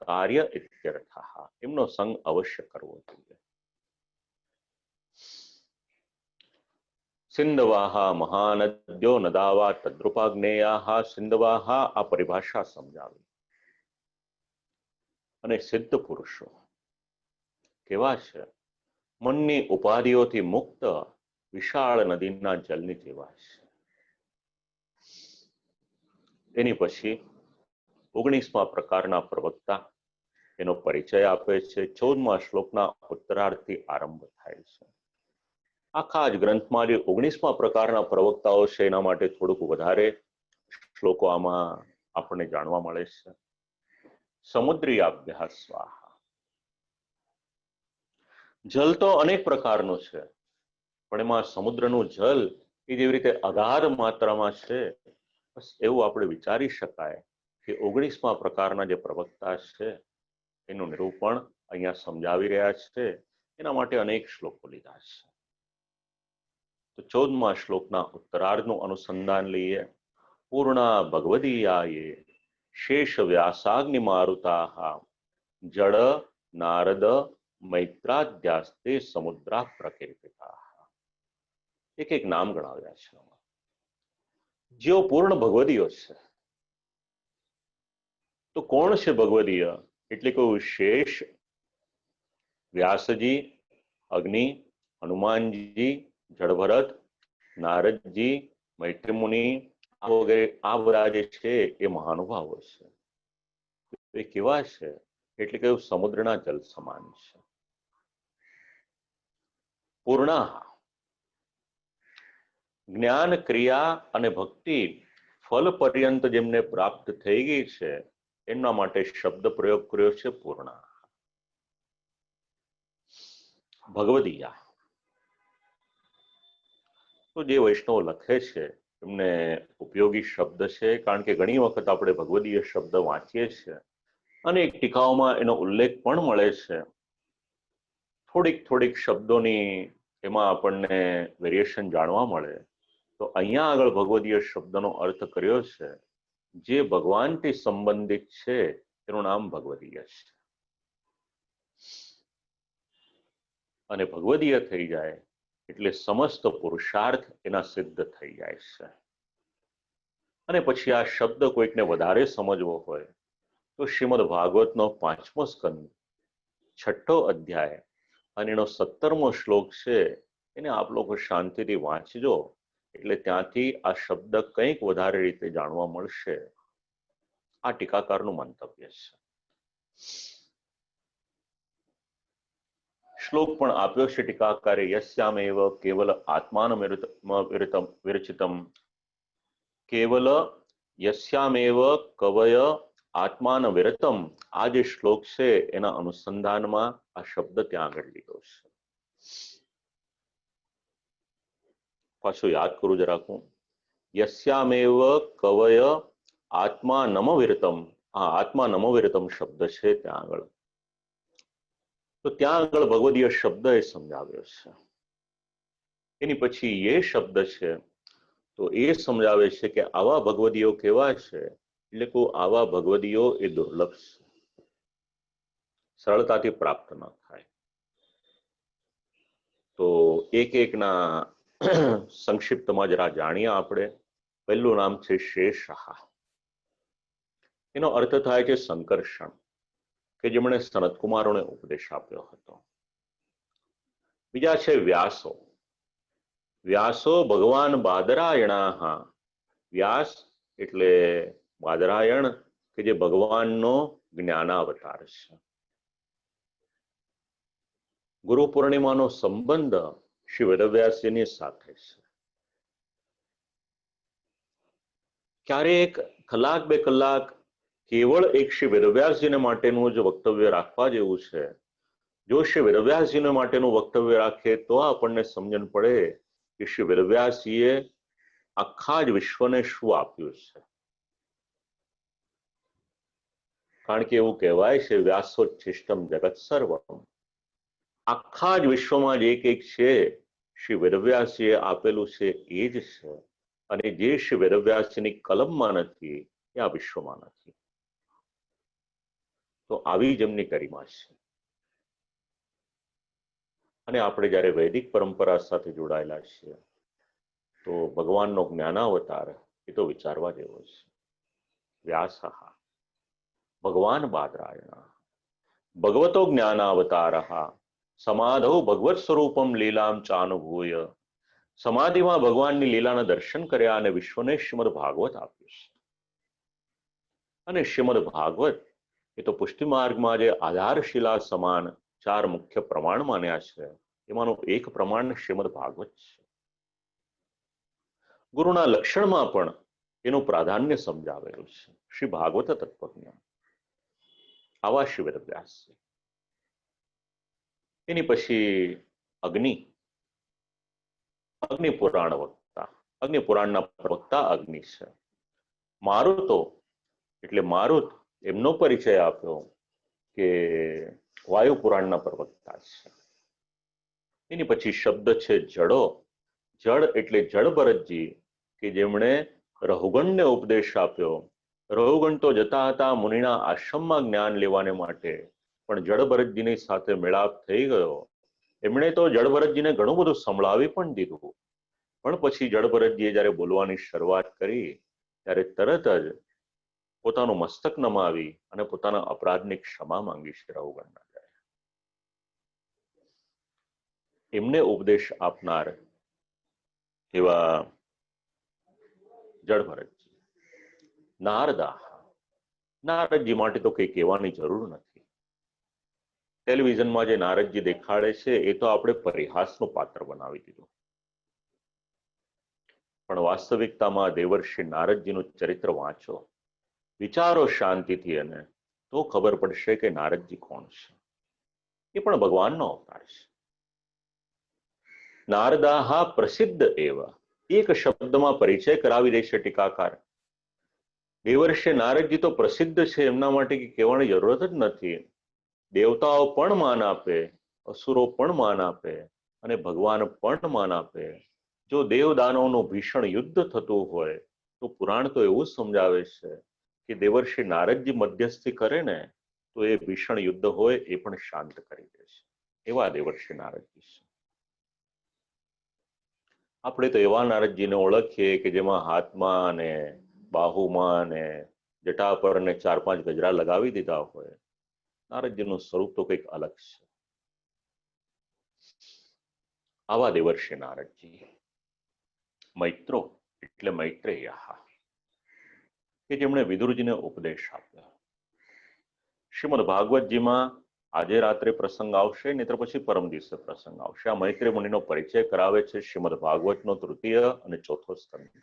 કાર્ય ઇત્યર્થઃ, એમનો સંગ અવશ્ય કરવો જોઈએ. સિંધવાહ મહાનદ્યો નદાવા તદ્રુપાગ્નેયાહ, સિંધવાહ આ પરિભાષા સમજાવી. અને સિદ્ધ પુરુષો કેવા છે, મનની ઉપાધિઓથી મુક્ત વિશાળ નદીના જલની જેવા છે. એની પછી 19મા પ્રકારના પ્રવક્તા એનો પરિચય આપે છે. 14મા શ્લોકના ઉત્તરાર્ધથી આરંભ થાય છે. આખા જ ગ્રંથમાં જે 19મા પ્રકારના પ્રવક્તાઓ છે એના માટે થોડુંક વધારે શ્લોકો આમાં આપણને જાણવા મળે છે. સમુદ્રીયાભ્યાસ સ્વાહા. જલ તો અનેક પ્રકારનું છે, પણ એમાં સમુદ્રનું જલ એ જેવી રીતે અગાધ માત્રામાં છે, બસ એવું આપણે વિચારી શકાય કે 19મા પ્રકારના જે પ્રવક્તા છે એનું નિરૂપણ અહીંયા સમજાવી રહ્યા છે. એના માટે અનેક શ્લોકો લીધા છે. તો 14મા શ્લોકના ઉત્તરાર્ધનું અનુસંધાન લઈએ. પૂર્ણા ભગવદીયાયે શેષ વ્યાસાગ્નિ મારુતાહ જડ નારદ મૈત્રાદ્યાસ્તે સમુદ્રા પ્રકીર્તિતા. એક એક નામ ગણાવ્યા છે. જેઓ પૂર્ણ ભગવદીયો છે. તો કોણ છે ભગવદીય? એટલે કહું શેષ, વ્યાસજી, અગ્નિ, હનુમાનજી, જડભરત, નારદજી, મૈત્રી મુનિ વગેરે આ બધા જે છે એ મહાનુભાવો છે. એ કેવા છે? એટલે કે સમુદ્રના જલ સમાન છે. પૂર્ણા, જ્ઞાન, ક્રિયા અને ભક્તિ ફલ પર્યંત જેમને પ્રાપ્ત થઈ ગઈ છે એમના માટે શબ્દ પ્રયોગ કર્યો છે પૂર્ણા. ભગવદીયા તો જે વૈષ્ણવ લખે છે એમને ઉપયોગી શબ્દ છે, કારણ કે ઘણી વખત આપણે ભગવદીય શબ્દ વાંચીએ છીએ અને એક ટીકાઓમાં એનો ઉલ્લેખ પણ મળે છે. થોડીક શબ્દોની એમાં આપણને વેરિએશન જાણવા મળે. તો અહીંયા આગળ ભગવદીય શબ્દનો અર્થ કર્યો છે જે ભગવાનથી સંબંધિત છે એનું નામ ભગવદીય છે. અને ભગવદીય થઈ જાય એટલે સમસ્ત પુરુષાર્થ એના સિદ્ધ થઈ જાય છે. અને પછી આ શબ્દ કોઈકને વધારે સમજવો હોય તો શ્રીમદ ભાગવતનો 5મો સ્કંદ 6ઠ્ઠો અધ્યાય અને એનો 17મો શ્લોક છે એને આપ લોકો શાંતિથી વાંચજો, એટલે ત્યાંથી આ શબ્દ કંઈક વધારે રીતે જાણવા મળશે. આ ટીકાકારનું મંતવ્ય છે. શ્લોક પણ આપ્યો છે ટીકાકારે, યસ્યામેવ કેવલ આત્માન વિરચિતમ, કેવલ યસ્યામેવ કવય આત્માન વિરતમ. આ જે શ્લોક છે એના અનુસંધાનમાં આ શબ્દ ત્યાં આગળ લીધો છે. પાછું યાદ કરું જરાક. યસ્યામેવ કવય આત્મા નમ વિરતમ. આ આત્મા નમ વિરતમ શબ્દ છે ત્યાં આગળ. તો ત્યાં આગળ ભગવદીય શબ્દ એ સમજાવ્યો છે. એની પછી એ શબ્દ છે તો એ સમજાવે છે કે આવા ભગવદીઓ કેવા છે, એટલે કે આવા ભગવદીઓ એ દુર્લભ છે, સરળતાથી પ્રાપ્ત ન થાય. તો એક એકના સંક્ષિપ્તમાં જરા જાણીએ આપણે. પહેલું નામ છે શેષ. એનો અર્થ થાય છે સંકર્ષણ, કે જેમણે સનત કુમારોને ઉપદેશ આપ્યો હતો. બીજા છે વ્યાસો. વ્યાસો ભગવાન બાદરાયણા. વ્યાસ એટલે બાદરાયણ, કે જે ભગવાનનો જ્ઞાનાવતાર છે. ગુરુ પૂર્ણિમાનો સંબંધ શ્રી વેદવ્યાસજીની સાથે છે. ક્યારેક કલાક બે કલાક કેવળ એક શ્રી વેદવ્યાસજીને માટેનું જ વક્તવ્ય રાખવા જેવું છે. જો શ્રી વેદવ્યાસજીને માટેનું વક્તવ્ય રાખે તો આપણને સમજણ પડે કે શ્રી વેદવ્યાસજીએ આખા જ વિશ્વને શું આપ્યું છે. કારણ કે એવું કહેવાય છે વ્યાસોચ્છિષ્ટમ જગત સર્વમ. આખા જ વિશ્વમાં જે કંઈક છે શ્રી વેદવ્યાસજીએ આપેલું છે એ જ છે. અને જે શ્રી વેદવ્યાસજીની કલમમાં નથી એ આ વિશ્વમાં નથી. તો આવી જ એમની ગરિમા છે. અને આપણે જ્યારે વૈદિક પરંપરા સાથે જોડાયેલા છીએ તો ભગવાનનો જ્ઞાનાવતાર એ તો વિચારવા જેવો છે. વ્યાસ ભગવાન બાદરાયણ ભગવતો જ્ઞાનાવતાર સમાધૌ ભગવત સ્વરૂપમ લીલામ ચાનુભૂય. સમાધિમાં ભગવાનની લીલાના દર્શન કર્યા અને વિશ્વને શ્રીમદ ભાગવત આપ્યું છે. અને શ્રીમદ ભાગવત એ તો પુષ્ટિ માર્ગમાં જે આધારશિલા સમાન 4 મુખ્ય પ્રમાણ માન્યા છે એમાંનું એક પ્રમાણ શ્રીમદ ભાગવત છે. ગુરુના લક્ષણમાં પણ એનું પ્રાધાન્ય સમજાવેલું છે. શ્રી ભાગવત તત્વજ્ઞાન. આવા શ્રી વેદવ્યાસ. એની પછી અગ્નિ. અગ્નિ પુરાણ વક્તા. અગ્નિ પુરાણના પ્રવક્તા અગ્નિ છે. મારુતો એટલે મારુત, એમનો પરિચય આપ્યો કે વાયુ પુરાણના પ્રવક્તા છે. એની પછી શબ્દ છે જડો. જડ એટલે જડ ભરતજી, કે જેમણે રહુગણને ઉપદેશ આપ્યો. રહુગણ તો જતા હતા મુનિના આશ્રમમાં જ્ઞાન લેવાને માટે, પણ જડ ભરતજીની સાથે મેળાપ થઈ ગયો. એમણે તો જડ ભરતજીને ઘણું બધું સંભળાવી પણ દીધું. પણ પછી જડ ભરતજીએ જ્યારે બોલવાની શરૂઆત કરી ત્યારે તરત જ પોતાનું મસ્તક નમાવી અને પોતાના અપરાધની ક્ષમા માંગી છે રહુગણના. એમને ઉપદેશ આપનાર એવા જડ ભરતજી. નારદા. નારદજી માટે તો કંઈ કહેવાની જરૂર નથી. ટેલિવિઝનમાં જે નારદજી દેખાડે છે એ તો આપણે પરિહાસનું પાત્ર બનાવી દીધું. પણ વાસ્તવિકતામાં દેવર્ષિ નારદજીનું ચરિત્ર વાંચો, વિચારો શાંતિથી, અને તો ખબર પડશે કે નારદજી કોણ છે. એ પણ ભગવાનનો અવતાર છે. નારદાહ પ્રસિદ્ધ એવા. એક શબ્દમાં પરિચય કરાવી દેશે ટીકાકાર. દેવર્ષિ નારદજી તો પ્રસિદ્ધ છે, એમના માટે કહેવાની જરૂરત જ નથી. દેવતાઓ પણ માન આપે, અસુરો પણ માન આપે, અને ભગવાન પણ માન આપે. જો દેવદાનવનું ભીષણ યુદ્ધ થતું હોય તો પુરાણ તો એવું સમજાવે છે કે દેવર્ષિ નારદજી મધ્યસ્થી કરે ને તો એ ભીષણ યુદ્ધ હોય એ પણ શાંત કરી દે છે. એવા દેવર્ષિ નારદજી છે. આપણે તો એવા નારદજીને ઓળખીએ કે જેમાં હાથમાં અને બાહુમાં અને જટા પર ને 4-5 ગજરા લગાવી દીધા હોય. નારદજીનું સ્વરૂપ તો કંઈક અલગ છે. આવા દેવર્ષિ નારદજી. મૈત્રો એટલે મૈત્રેય, કે જેમણે વિદુરજીને ઉપદેશ આપ્યો. શ્રીમદ ભાગવતજીમાં આજે રાત્રે પ્રસંગ આવશે, નહીતર પછી પરમ દિવસે પ્રસંગ આવશે. આ મૈત્રેય મુનિનો પરિચય કરાવે છે શ્રીમદ ભાગવતનો 3ય અને 4થો સ્કંદ.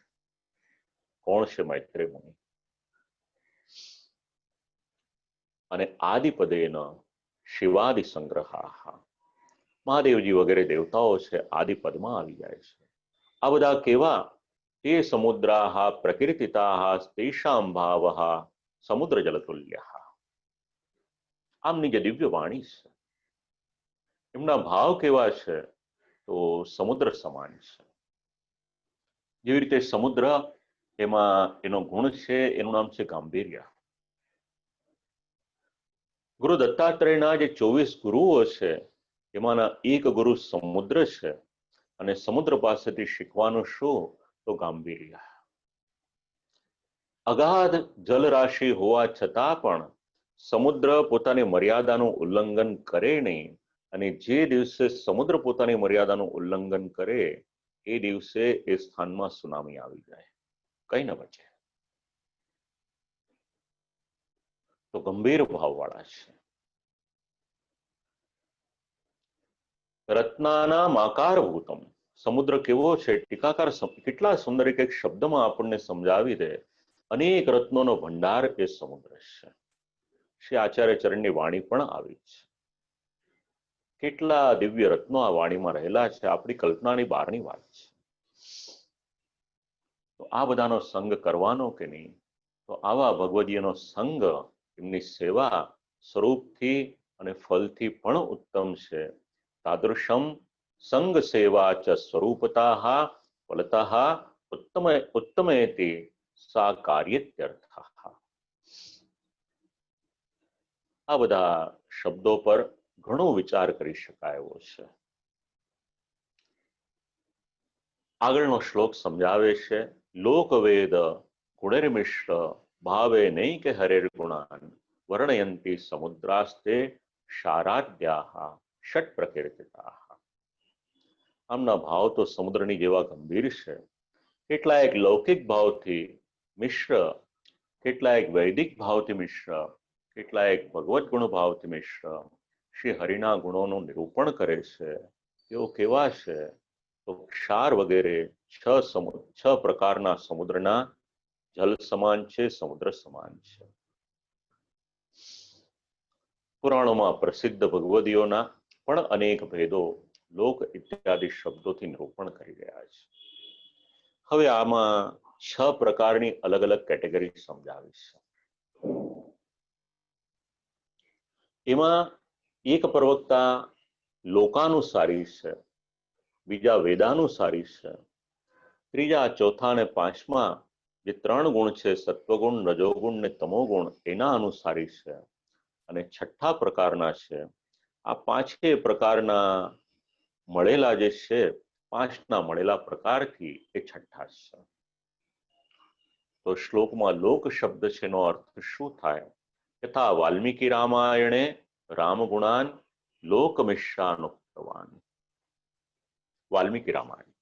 કોણ છે મૈત્રેય મુનિ? અને આદિપદેન શિવાદિ સંગ્રહા. મહાદેવજી વગેરે દેવતાઓ છે આદિપદમાં આવી જાય છે. આ બધા કેવા? તે સમુદ્રાહ પ્રકીર્તિતાઃ તેષાં ભાવઃ સમુદ્ર જલતુલ્યઃ. આમની જે દિવ્ય વાણી છે, એમના ભાવ કેવા છે? તો સમુદ્ર સમાન છે. જેવી રીતે સમુદ્ર, એમાં એનો ગુણ છે, એનું નામ છે ગાંભીર્ય. ગુરુ દત્તાત્રેયના જે 24 ગુરુઓ છે એમાંના એક ગુરુ સમુદ્ર છે અને સમુદ્ર પાસેથી શીખવાનું શું? તો ગાંભીર્ય. અગાધ જલરાશિ હોવા છતાં પણ સમુદ્ર પોતાની મર્યાદાનું ઉલ્લંઘન કરે નહીં, અને જે દિવસે સમુદ્ર પોતાની મર્યાદાનું ઉલ્લંઘન કરે એ દિવસે એ સ્થાનમાં સુનામી આવી જાય, કઈ ન બચે. તો ગંભીર ભાવવાળા છે. રત્નાના માકારભૂતમ, સમુદ્ર કેવો છે? ટીકાકાર કેટલા સુંદર એક શબ્દમાં આપણને સમજાવી દે. અનેક રત્નોનો ભંડાર એ સમુદ્ર છે. શ્રી આચાર્ય ચરણની વાણી પણ આવી છે. કેટલા દિવ્ય રત્નો આ વાણીમાં રહેલા છે, આપણી કલ્પનાની બહારની વાત છે. તો આ બધાનો સંગ કરવાનો કે નહીં? તો આવા ભગવદીયનો સંગ, એમની સેવા સ્વરૂપથી અને ફલથી પણ ઉત્તમ છે. તાદૃશમ સંગ સેવા ચ સ્વરૂપતાઃ ફલતઃ ઉત્તમેતિ સા કાર્યેત્યર્થઃ. આ બધા શબ્દો પર ઘણો વિચાર કરી શકાય એવો છે. આગળનો શ્લોક સમજાવે છે, લોકવેદ ગુણેર્મિશ્ર ભાવે નૈકે હરેર ગુણાન વર્ણયંતી સમુદ્રાસ્તે શારાદ્યાઃ ષટ પ્રકીર્તિતાઃ. આમના ભાવ તો સમુદ્રની જેવા ગંભીર છે. કેટલાક લૌકિક ભાવથી મિશ્ર, કેટલાક વૈદિક ભાવથી મિશ્ર, કેટલાક ભગવત ગુણ ભાવથી મિશ્ર શ્રી હરિના ગુણોનું નિરૂપણ કરે છે. તેઓ કેવા છે? તો ક્ષાર વગેરે છ પ્રકારના સમુદ્રના જલ સમાન છે, સમુદ્ર સમાન છે. પુરાણોમાં પ્રસિદ્ધ ભગવદીઓના પણ અનેક ભેદો લોક ઇત્યાદિ શબ્દોથી નિરૂપણ કરી રહ્યા છે. હવે આમાં 6 પ્રકારની અલગ અલગ કેટેગરી સમજાવી છે. એમાં એક પ્રવક્તા લોકાનુસારી છે, બીજા વેદાનુસારી છે, ત્રીજા, ચોથા અને પાંચમા જે 3 ગુણ છે, સત્વગુણ, રજોગુણ ને તમોગુણ, એના અનુસારી છે, અને છઠ્ઠા પ્રકારના છે. આ 5 પ્રકારના મળેલા જે છે, 5ના મળેલા પ્રકારથી એ છઠ્ઠા છે. તો શ્લોકમાં લોક શબ્દ છે, એનો અર્થ શું થાય? યથા વાલ્મીકી રામાયણે રામગુણાન લોકમિશ્રાનુક્તવાન. વાલ્મીકી રામાયણ,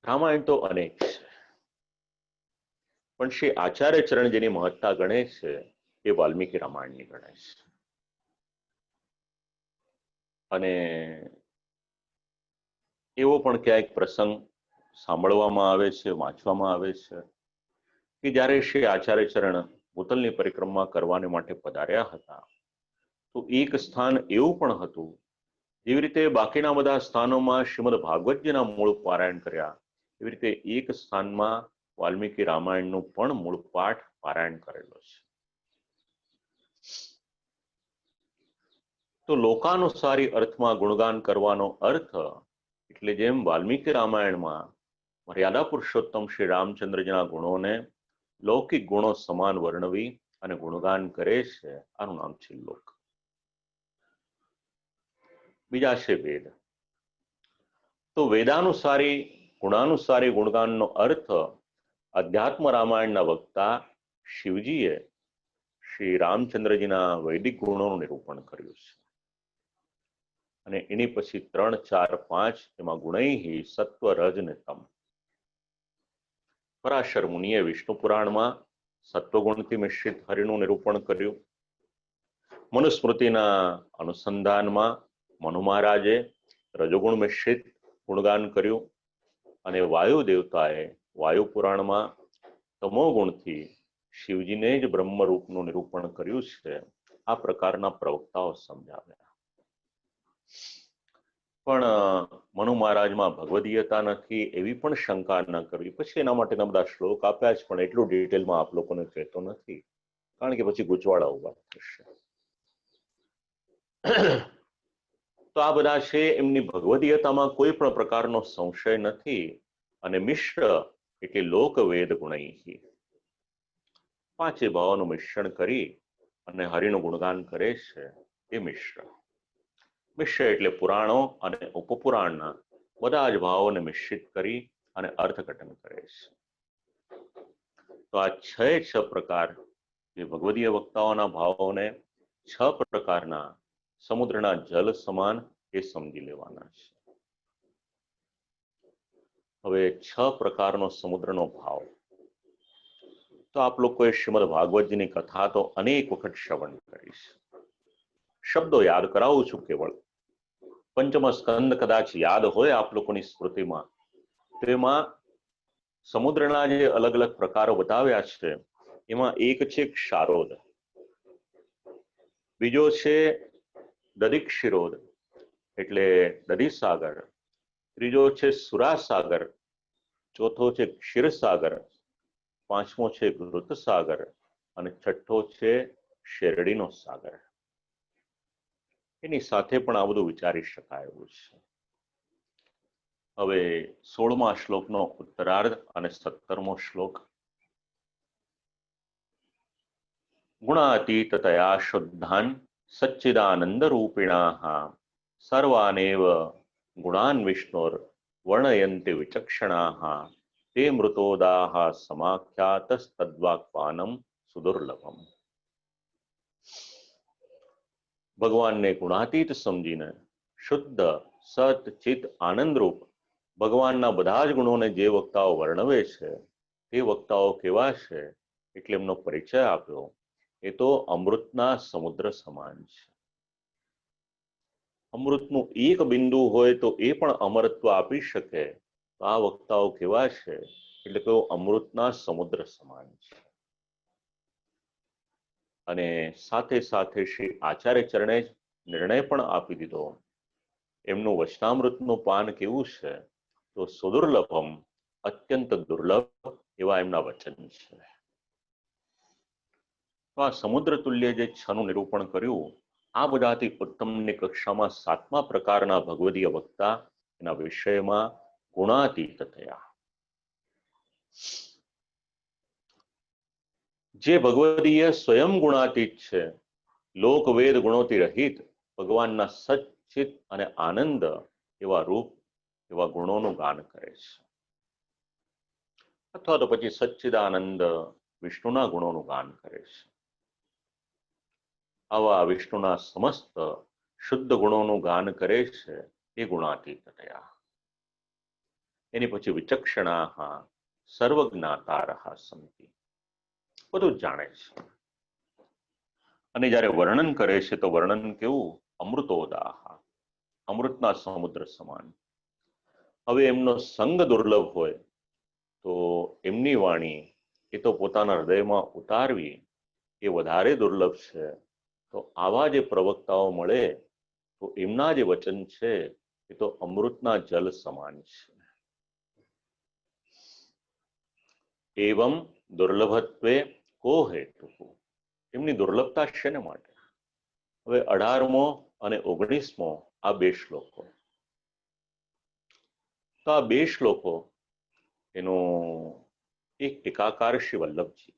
રામાયણ તો અનેક છે, પણ શ્રી આચાર્ય ચરણ જેની મહત્તા ગણે છે એ વાલ્મીકી રામાયણની ગણે છે. અને એવો પણ ક્યાંક પ્રસંગ સાંભળવામાં આવે છે, વાંચવામાં આવે છે કે જ્યારે શ્રી આચાર્ય ચરણ ભૂતલની પરિક્રમા કરવાને માટે પધાર્યા હતા, તો એક સ્થાન એવું પણ હતું, જેવી રીતે બાકીના બધા સ્થાનોમાં શ્રીમદ ભાગવતજીના મૂળ પારાયણ કર્યા, એવી રીતે એક સ્થાનમાં વાલ્મીકી રામાયણનું પણ મૂળ પાઠ પારાયણ કરેલો છે. તો લોકાનુસારી અર્થમાં ગુણગાન કરવાનો અર્થ એટલે જેમ વાલ્મીકી રામાયણમાં મર્યાદા પુરુષોત્તમ શ્રી રામચંદ્રજીના ગુણોને લૌકિક ગુણો સમાન વર્ણવી અને ગુણગાન કરે છે, આનું નામ છે લોક. બીજા છે વેદ. તો વેદાનુસારી ગુણાનુસારી ગુણગાનનો અર્થ અધ્યાત્મ રામાયણના વક્તા શિવજીએ શ્રી રામચંદ્રજીના વૈદિક ગુણોનું નિરૂપણ કર્યું છે. અને એની પછી 3, 4, 5 એમાં ગુણૈહિ સત્વ રજ ને તમ. પરાશર મુનિએ વિષ્ણુ પુરાણમાં સત્વગુણથી મિશ્રિત હરિનું નિરૂપણ કર્યું. મનુસ્મૃતિના અનુસંધાનમાં મનુ મહારાજે રજોગુણ મિશ્રિત ગુણગાન કર્યું, અને વાયુ દેવતાએ વાયુ પુરાણમાં તમોગુણથી શિવજીને જ બ્રહ્મરૂપનું નિરૂપણ કર્યું છે. આ પ્રકારના પ્રવક્તાઓ સમજાવ્યા. પણ મનુ મહારાજમાં ભગવદીયતા નથી એવી પણ શંકા ન કરવી. પછી એના માટેના બધા શ્લોક આપ્યા છે, પણ એટલું ડિટેલમાં આપ લોકોને કહેતો નથી, કારણ કે પછી ગૂંચવાડા ઉભા થશે. તો આ બધા છે, એમની ભગવદીયતામાં કોઈ પણ પ્રકારનો સંશય નથી. અને મિશ્ર એટલે લોકવેદ ગુણૈહિ, 5 ભાવોનું મિશ્રણ કરી અને હરિનું ગુણગાન કરે છે એ મિશ્ર. મિશ્ર એટલે પુરાણો અને ઉપપુરાણના બધા જ ભાવોને મિશ્રિત કરી અને અર્થઘટન કરે છે. તો આ છ પ્રકાર જે ભગવદીય વક્તાઓના ભાવોને છ પ્રકારના સમુદ્રના જલ સમાન એ સમજી લેવાના છે. હવે છ પ્રકારનો સમુદ્રનો ભાવ. તો આપ લોકોએ શ્રીમદ ભાગવતજીની કથા તો અનેક વખત શ્રવણ કરી છે. શબ્દો યાદ કરાવું છું કેવળ. પંચમ સ્કંદ કદાચ યાદ હોય આપ લોકોની સ્મૃતિમાં, તો એમાં સમુદ્રના જે અલગ અલગ પ્રકારો બતાવ્યા છે એમાં એક છે ક્ષારોદ, બીજો છે દધિક્ષિરોદ એટલે દધિસાગર, ત્રીજો છે સુરાસાગર, ચોથો છે ક્ષીરસાગર, પાંચમો છે ઘૃતસાગર અને છઠ્ઠો છે શેરડીનો સાગર. એની સાથે પણ આ બધું વિચારી શકાય એવું છે. હવે 16મા શ્લોકનો ઉત્તરાર્ધ અને 17મો શ્લોક. ગુણાતીતતયા શુદ્ધાન સચ્ચિદાનંદ રૂપિણાઃ સર્વાનેવ ગુણાન વિષ્ણોર વર્ણયન્તિ વિચક્ષણાઃ તે મૃતોદાઃ સમાખ્યાતસ્તદ્વાક્પાનમ સુદુર્લભમ. ભગવાનને ગુણાતીત સમજીને શુદ્ધ સત ચિત આનંદરૂપ ભગવાનના બધા જ ગુણોને જે વક્તાઓ વર્ણવે છે તે વક્તાઓ કેવા છે એટલે એમનો પરિચય આપ્યો. એ તો અમૃતના સમુદ્ર સમાન છે. અમૃતનું એક બિંદુ હોય તો એ પણ અમરત્વ આપી શકે. તો આ વક્તાઓ કેવા છે એટલે કે અમૃતના સમુદ્ર સમાન છે. અને સાથે સાથે શ્રી આચાર્ય ચરણે નિર્ણય પણ આપી દીધો. એમનું વચનામૃતનું પાન કેવું છે તો સુદુર્લભમ, અત્યંત દુર્લભ એવા એમના વચન છે. તો આ સમુદ્ર તુલ્ય જે છનું નિરૂપણ કર્યું, આ બધાથી ઉત્તમની કક્ષામાં 7મા પ્રકારના ભગવદીય વક્તા એના વિષયમાં ગુણાતીત થયા. જે ભગવદીય સ્વયં ગુણાતીત છે, લોક વેદ ગુણોથી રહિત ભગવાનના સચ્ચિત અને આનંદ એવા રૂપ એવા ગુણોનું ગાન કરે છે. અથવા તો પછી સચ્ચિદાનંદ વિષ્ણુના ગુણોનું ગાન કરે છે. આવા વિષ્ણુના સમસ્ત શુદ્ધ ગુણોનું ગાન કરે છે એ ગુણાતીત થયા. એની પછી વિચક્ષણાઃ સર્વજ્ઞાતારઃ સંતિ, બધું જાણે છે. અને જ્યારે વર્ણન કરે છે તો વર્ણન કેવું? અમૃતોદાહ, અમૃતના સમુદ્ર સમાન. હવે એમનો સંગ દુર્લભ હોય તો એમની વાણી એ તો પોતાના હૃદયમાં ઉતારવી એ વધારે દુર્લભ છે. તો આવા જે પ્રવક્તાઓ મળે તો એમના જે વચન છે એ તો અમૃતના જલ સમાન છે. એવમ દુર્લભત્વે કો હેતુ, એમની દુર્લભતા શેને માટે? હવે 18મો અને 19મો આ બે શ્લોકો. તો આ બે શ્લોકો એનો એક ટીકાકાર શ્રી વલ્લભજી,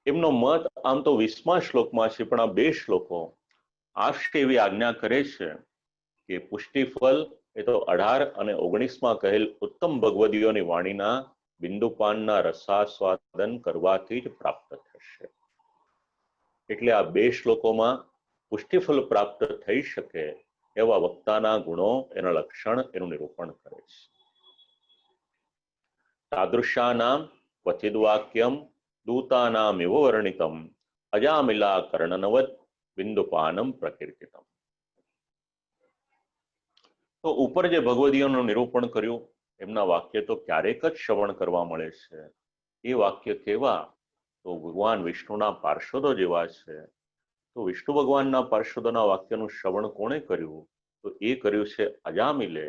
એમનો મત આમ તો 20મા શ્લોકમાં છે, પણ આ બે શ્લોકો આશ્રય એવી આજ્ઞા કરે છે કે પુષ્ટિફલ એ તો 18 અને 19માં કહેલ ઉત્તમ ભગવદીઓની વાણીના બિંદુપાનના રસાસ્વાદન કરવાથી જ પ્રાપ્ત થશે. એટલે આ બે શ્લોકોમાં પુષ્ટિફલ પ્રાપ્ત થઈ શકે એવા વક્તાના ગુણો, એના લક્ષણ, એનું નિરૂપણ કરે છે. તાદૃશાનામ ક્વચિદ વાક્યમ દૂતાનામ એવ વર્ણિતમ અજામિલા કર્ણનવદ બિંદુપાનમ પ્રકીર્તિતમ. તો ઉપર જે ભગવદીઓનું નિરૂપણ કર્યું એમના વાક્ય તો ક્યારેક જ શ્રવણ કરવા મળે છે. એ વાક્ય કેવા? તો ભગવાન વિષ્ણુના પાર્ષદો જેવા છે. તો વિષ્ણુ ભગવાનના પાર્ષદોના વાક્યનું શ્રવણ કોણે કર્યું? તો એ કર્યું છે અજામિલે.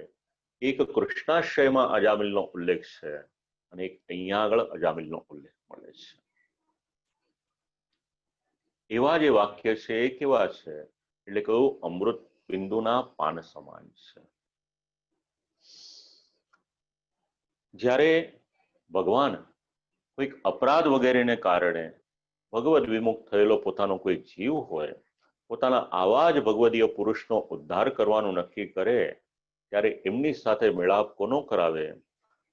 એક કૃષ્ણાશ્રયમાં અજામિલનો ઉલ્લેખ છે અને એક અહીંયા આગળ અજામિલનો ઉલ્લેખ મળે છે. એવા જે વાક્ય છે એ કેવા છે? એટલે કહ્યું અમૃત બિંદુના પાન સમાન છે. જ્યારે ભગવાન કોઈક અપરાધ વગેરેને કારણે ભગવદ વિમુખ થયેલો પોતાનો કોઈ જીવ હોય, પોતાના આવા જ ભગવદીય પુરુષનો ઉદ્ધાર કરવાનું નક્કી કરે, ત્યારે એમની સાથે મેળાપ કોનો કરાવે?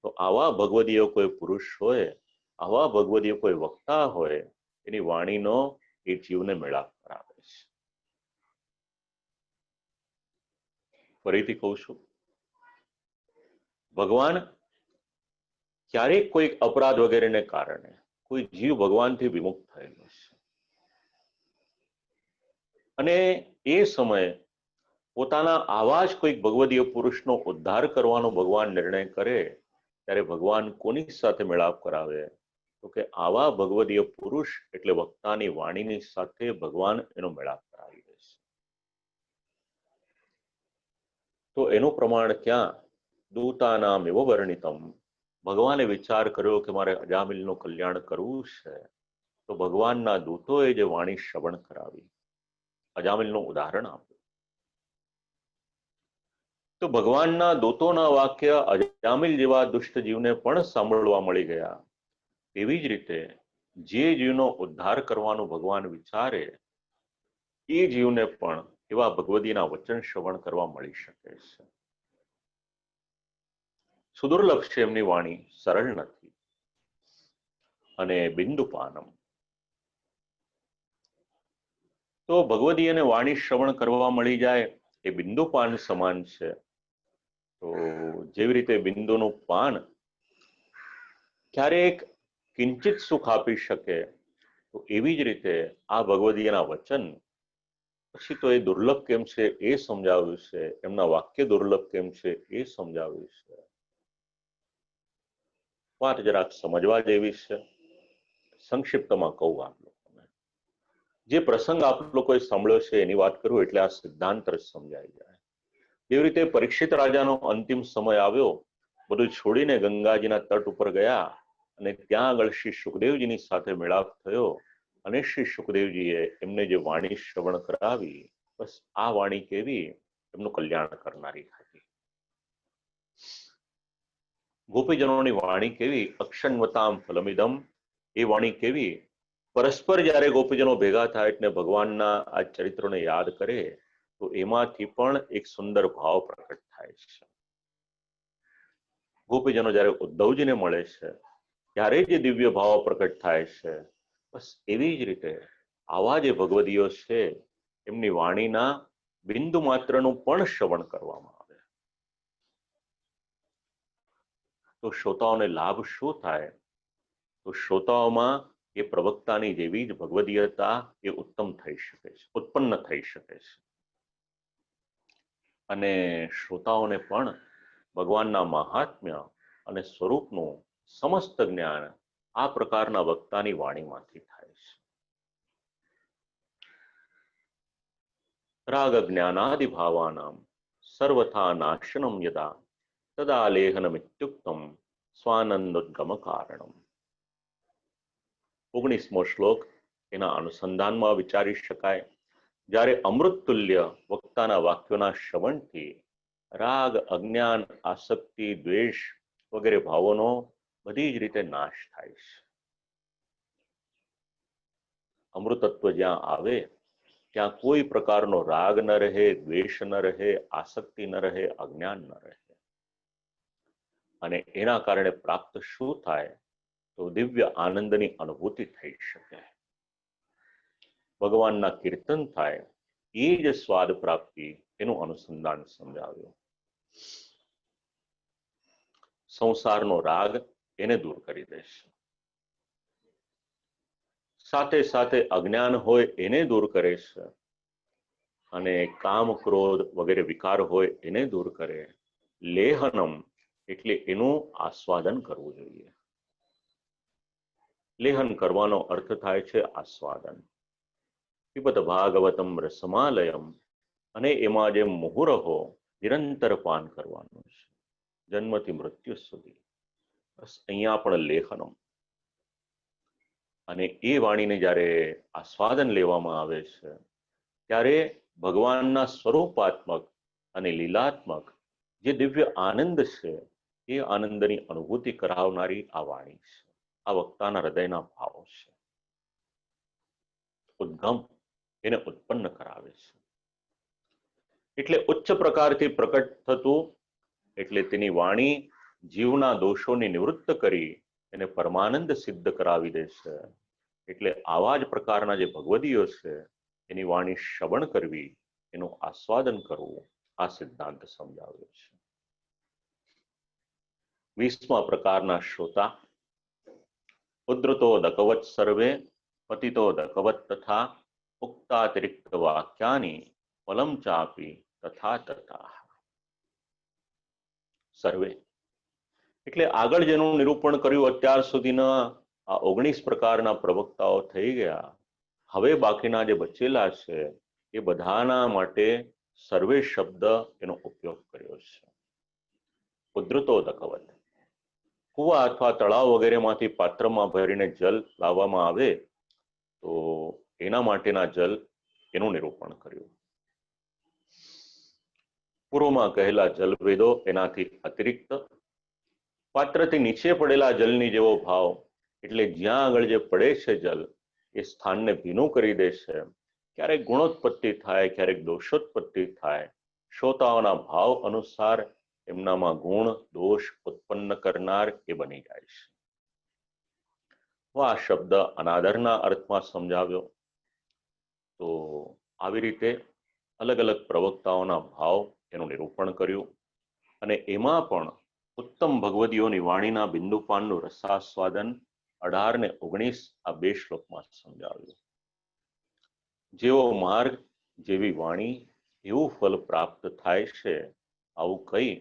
તો આવા ભગવદીય કોઈ પુરુષ હોય, આવા ભગવદીય કોઈ વક્તા હોય, એની વાણીનો એ જીવને મેળાપ કરાવે છે. ફરીથી કહું છું, ભગવાન ક્યારેક કોઈ અપરાધ વગેરેને કારણે કોઈ જીવ ભગવાનથી વિમુખ થયેલો છે અને એ સમયે પોતાના આવા જ કોઈક ભગવદીય પુરુષનો ઉદ્ધાર કરવાનો ભગવાન નિર્ણય કરે, ત્યારે ભગવાન કોની સાથે મેળાપ કરાવે? તો કે આવા ભગવદીય પુરુષ એટલે વક્તાની વાણીની સાથે ભગવાન એનો મેળાપ કરાવી દે છે. તો એનું પ્રમાણ ક્યાં? દૂતાનામ એવો વર્ણિતમ. ભગવાને વિચાર કર્યો કે મારે અજામિલનું કલ્યાણ કરવું છે, તો ભગવાનના દૂતોએ જે વાણી શ્રવણ કરાવી, અજામિલનું ઉદાહરણ આપ્યું. તો ભગવાનના દૂતોના વાક્ય અજામિલ જેવા દુષ્ટ જીવને પણ સાંભળવા મળી ગયા. એવી જ રીતે જે જીવનો ઉદ્ધાર કરવાનું ભગવાન વિચારે, એ જીવને પણ એવા ભગવદીના વચન શ્રવણ કરવા મળી શકે છે. સુદુર્લભ છે એમની વાણી, સરળ નથી. અને બિંદુપાનમ, તો ભગવદી અને વાણી શ્રવણ કરવા મળી જાય એ બિંદુપાન સમાન છે. તો જેવી રીતે બિંદુનું પાન ક્યારેક કિંચિત સુખ આપી શકે, તો એવી જ રીતે આ ભગવદીના વચન પછી તો એ દુર્લભ કેમ છે એ સમજાવ્યું છે, એમના વાક્ય દુર્લભ કેમ છે એ સમજાવ્યું છે. વાત જરાક સમજવા જેવી છે. સંક્ષિપ્તમાં કહું આપ લોકોને, જે પ્રસંગ આપ લોકોએ સાંભળ્યો છે એની વાત કરું એટલે આ સિદ્ધાંત જ સમજાઈ જાય. જેવી રીતે પરીક્ષિત રાજાનો અંતિમ સમય આવ્યો, બધું છોડીને ગંગાજીના તટ ઉપર ગયા અને ત્યાં આગળ શ્રી સુખદેવજીની સાથે મેળાપ થયો અને શ્રી સુખદેવજીએ એમને જે વાણી શ્રવણ કરાવી, બસ આ વાણી કેવી? એમનું કલ્યાણ કરનારી હતી. ગોપીજનોની વાણી કેવી? અક્ષન્વતામ ફલમિદમ. એ વાણી કેવી? પરસ્પર જ્યારે ગોપીજનો ભેગા થાય એટલે ભગવાનના આ ચરિત્રોને યાદ કરે, તો એમાંથી પણ એક સુંદર ભાવ પ્રકટ થાય છે. ગોપીજનો જ્યારે ઉદ્ધવજીને મળે છે ત્યારે જે દિવ્ય ભાવ પ્રકટ થાય છે, બસ એવી જ રીતે આવા જે ભગવદીઓ છે એમની વાણીના બિંદુ માત્રનું પણ શ્રવણ કરવામાં આવે તો શ્રોતાઓને લાભ શું થાય? તો શ્રોતાઓમાં એ પ્રવક્તાની જેવી જ ભગવદીયતા એ ઉત્તમ થઈ શકે છે, ઉત્પન્ન થઈ શકે છે. અને શ્રોતાઓને પણ ભગવાનના મહાત્મ્ય અને સ્વરૂપનું સમસ્ત જ્ઞાન આ પ્રકારના વક્તાની વાણીમાંથી થાય છે. રાગ જ્ઞાનાદિ ભાવાનામ સર્વથા નાશનમ યદા તદા લેહનમિત્યુક્તમ સ્વાનંદોદ્ગમ કારણમ. 19મો શ્લોક એના અનુસંધાનમાં વિચારી શકાય. જ્યારે અમૃત તુલ્ય વક્તાના વાક્યોના શ્રવણથી રાગ, અજ્ઞાન, આસક્તિ, દ્વેષ વગેરે ભાવોનો બધી જ રીતે નાશ થાય છે. અમૃતત્વ જ્યાં આવે ત્યાં કોઈ પ્રકારનો રાગ ન રહે, દ્વેષ ન રહે, આસક્તિ ન રહે, અજ્ઞાન ન રહે. અને એના કારણે પ્રાપ્ત શું થાય? તો દિવ્ય આનંદની અનુભૂતિ થઈ શકે, ભગવાનના કીર્તન થાય, એ જ સ્વાદ પ્રાપ્તિ એનું અનુસંધાન સમજાવ્યું. સંસારનો રાગ એને દૂર કરી દેશે, સાથે સાથે અજ્ઞાન હોય એને દૂર કરે છે, અને કામ, ક્રોધ વગેરે વિકાર હોય એને દૂર કરે. લેહનમ એટલે એનું આસ્વાદન કરવું જોઈએ. લેહન કરવાનો અર્થ થાય છે આસ્વાદન. પિબત ભાગવતમ રસમાલયમ, અને એમાં જે મુહુરહો નિરંતર પાન કરવાનું છે, જન્મથી મૃત્યુ સુધી. બસ અહીંયા પણ લેખનમ. અને એ વાણીને જ્યારે આસ્વાદન લેવામાં આવે છે ત્યારે ભગવાનના સ્વરૂપાત્મક અને લીલાત્મક જે દિવ્ય આનંદ છે એ આનંદની અનુભૂતિ કરાવનારી આ વાણી છે, આ વક્તાના હૃદયના ભાવો છે. ઉદ્ગમ એને ઉત્પન્ન કરાવે છે. એટલે ઉચ્ચ પ્રકારથી પ્રકટ થતું એટલે તેની વાણી જીવના દોષોને નિવૃત્ત કરી એને પરમાનંદ સિદ્ધ કરાવી દે છે. એટલે આવા જ પ્રકારના જે ભગવદીઓ છે એની વાણી શ્રવણ કરવી, એનું આસ્વાદન કરવું, આ સિદ્ધાંત સમજાવ્યો છે. 20મા પ્રકારના શ્રોતા. ઉદ્રતો દકવત સર્વે પતિતો દકવત તથા ઉક્તાતિરિક્ત વાક્યાની ફલમ ચાપી તથા તથા. સર્વે એટલે આગળ જેનું નિરૂપણ કર્યું અત્યાર સુધીના આ 19 પ્રકારના પ્રવક્તાઓ થઈ ગયા. હવે બાકીના જે બચેલા છે એ બધાના માટે સર્વે શબ્દ એનો ઉપયોગ કર્યો છે. ઉદ્રતો દકવત, કુવા અથવા તળાવ વગેરેમાંથી પાત્રમાં ભરીને જલ લાવવામાં આવે તો એના માટેના જલ એનું નિરૂપણ કર્યું. પૂર્વમાં કહેલા જલભેદો એનાથી અતિરિક્ત પાત્રથી નીચે પડેલા જલની જેવો ભાવ, એટલે જ્યાં આગળ જે પડે છે જલ એ સ્થાનને ભીનું કરી દે છે. ક્યારેક ગુણોત્પત્તિ થાય, ક્યારેક દોષોત્પત્તિ થાય. શ્રોતાઓના ભાવ અનુસાર એમનામાં ગુણ દોષ ઉત્પન્ન કરનાર એ બની જાય છે. આ શબ્દ અનાદરના અર્થમાં સમજાવ્યો. તો આવી રીતે અલગ અલગ પ્રવક્તાઓના ભાવ એનું નિરૂપણ કર્યું અને એમાં પણ ઉત્તમ ભગવદીઓની વાણીના બિંદુપાનનું રસાસ્વાદન 18 ને 19 આ 2 શ્લોકમાં સમજાવ્યું. જેવો માર્ગ જેવી વાણી એવું ફલ પ્રાપ્ત થાય છે, આવું કહી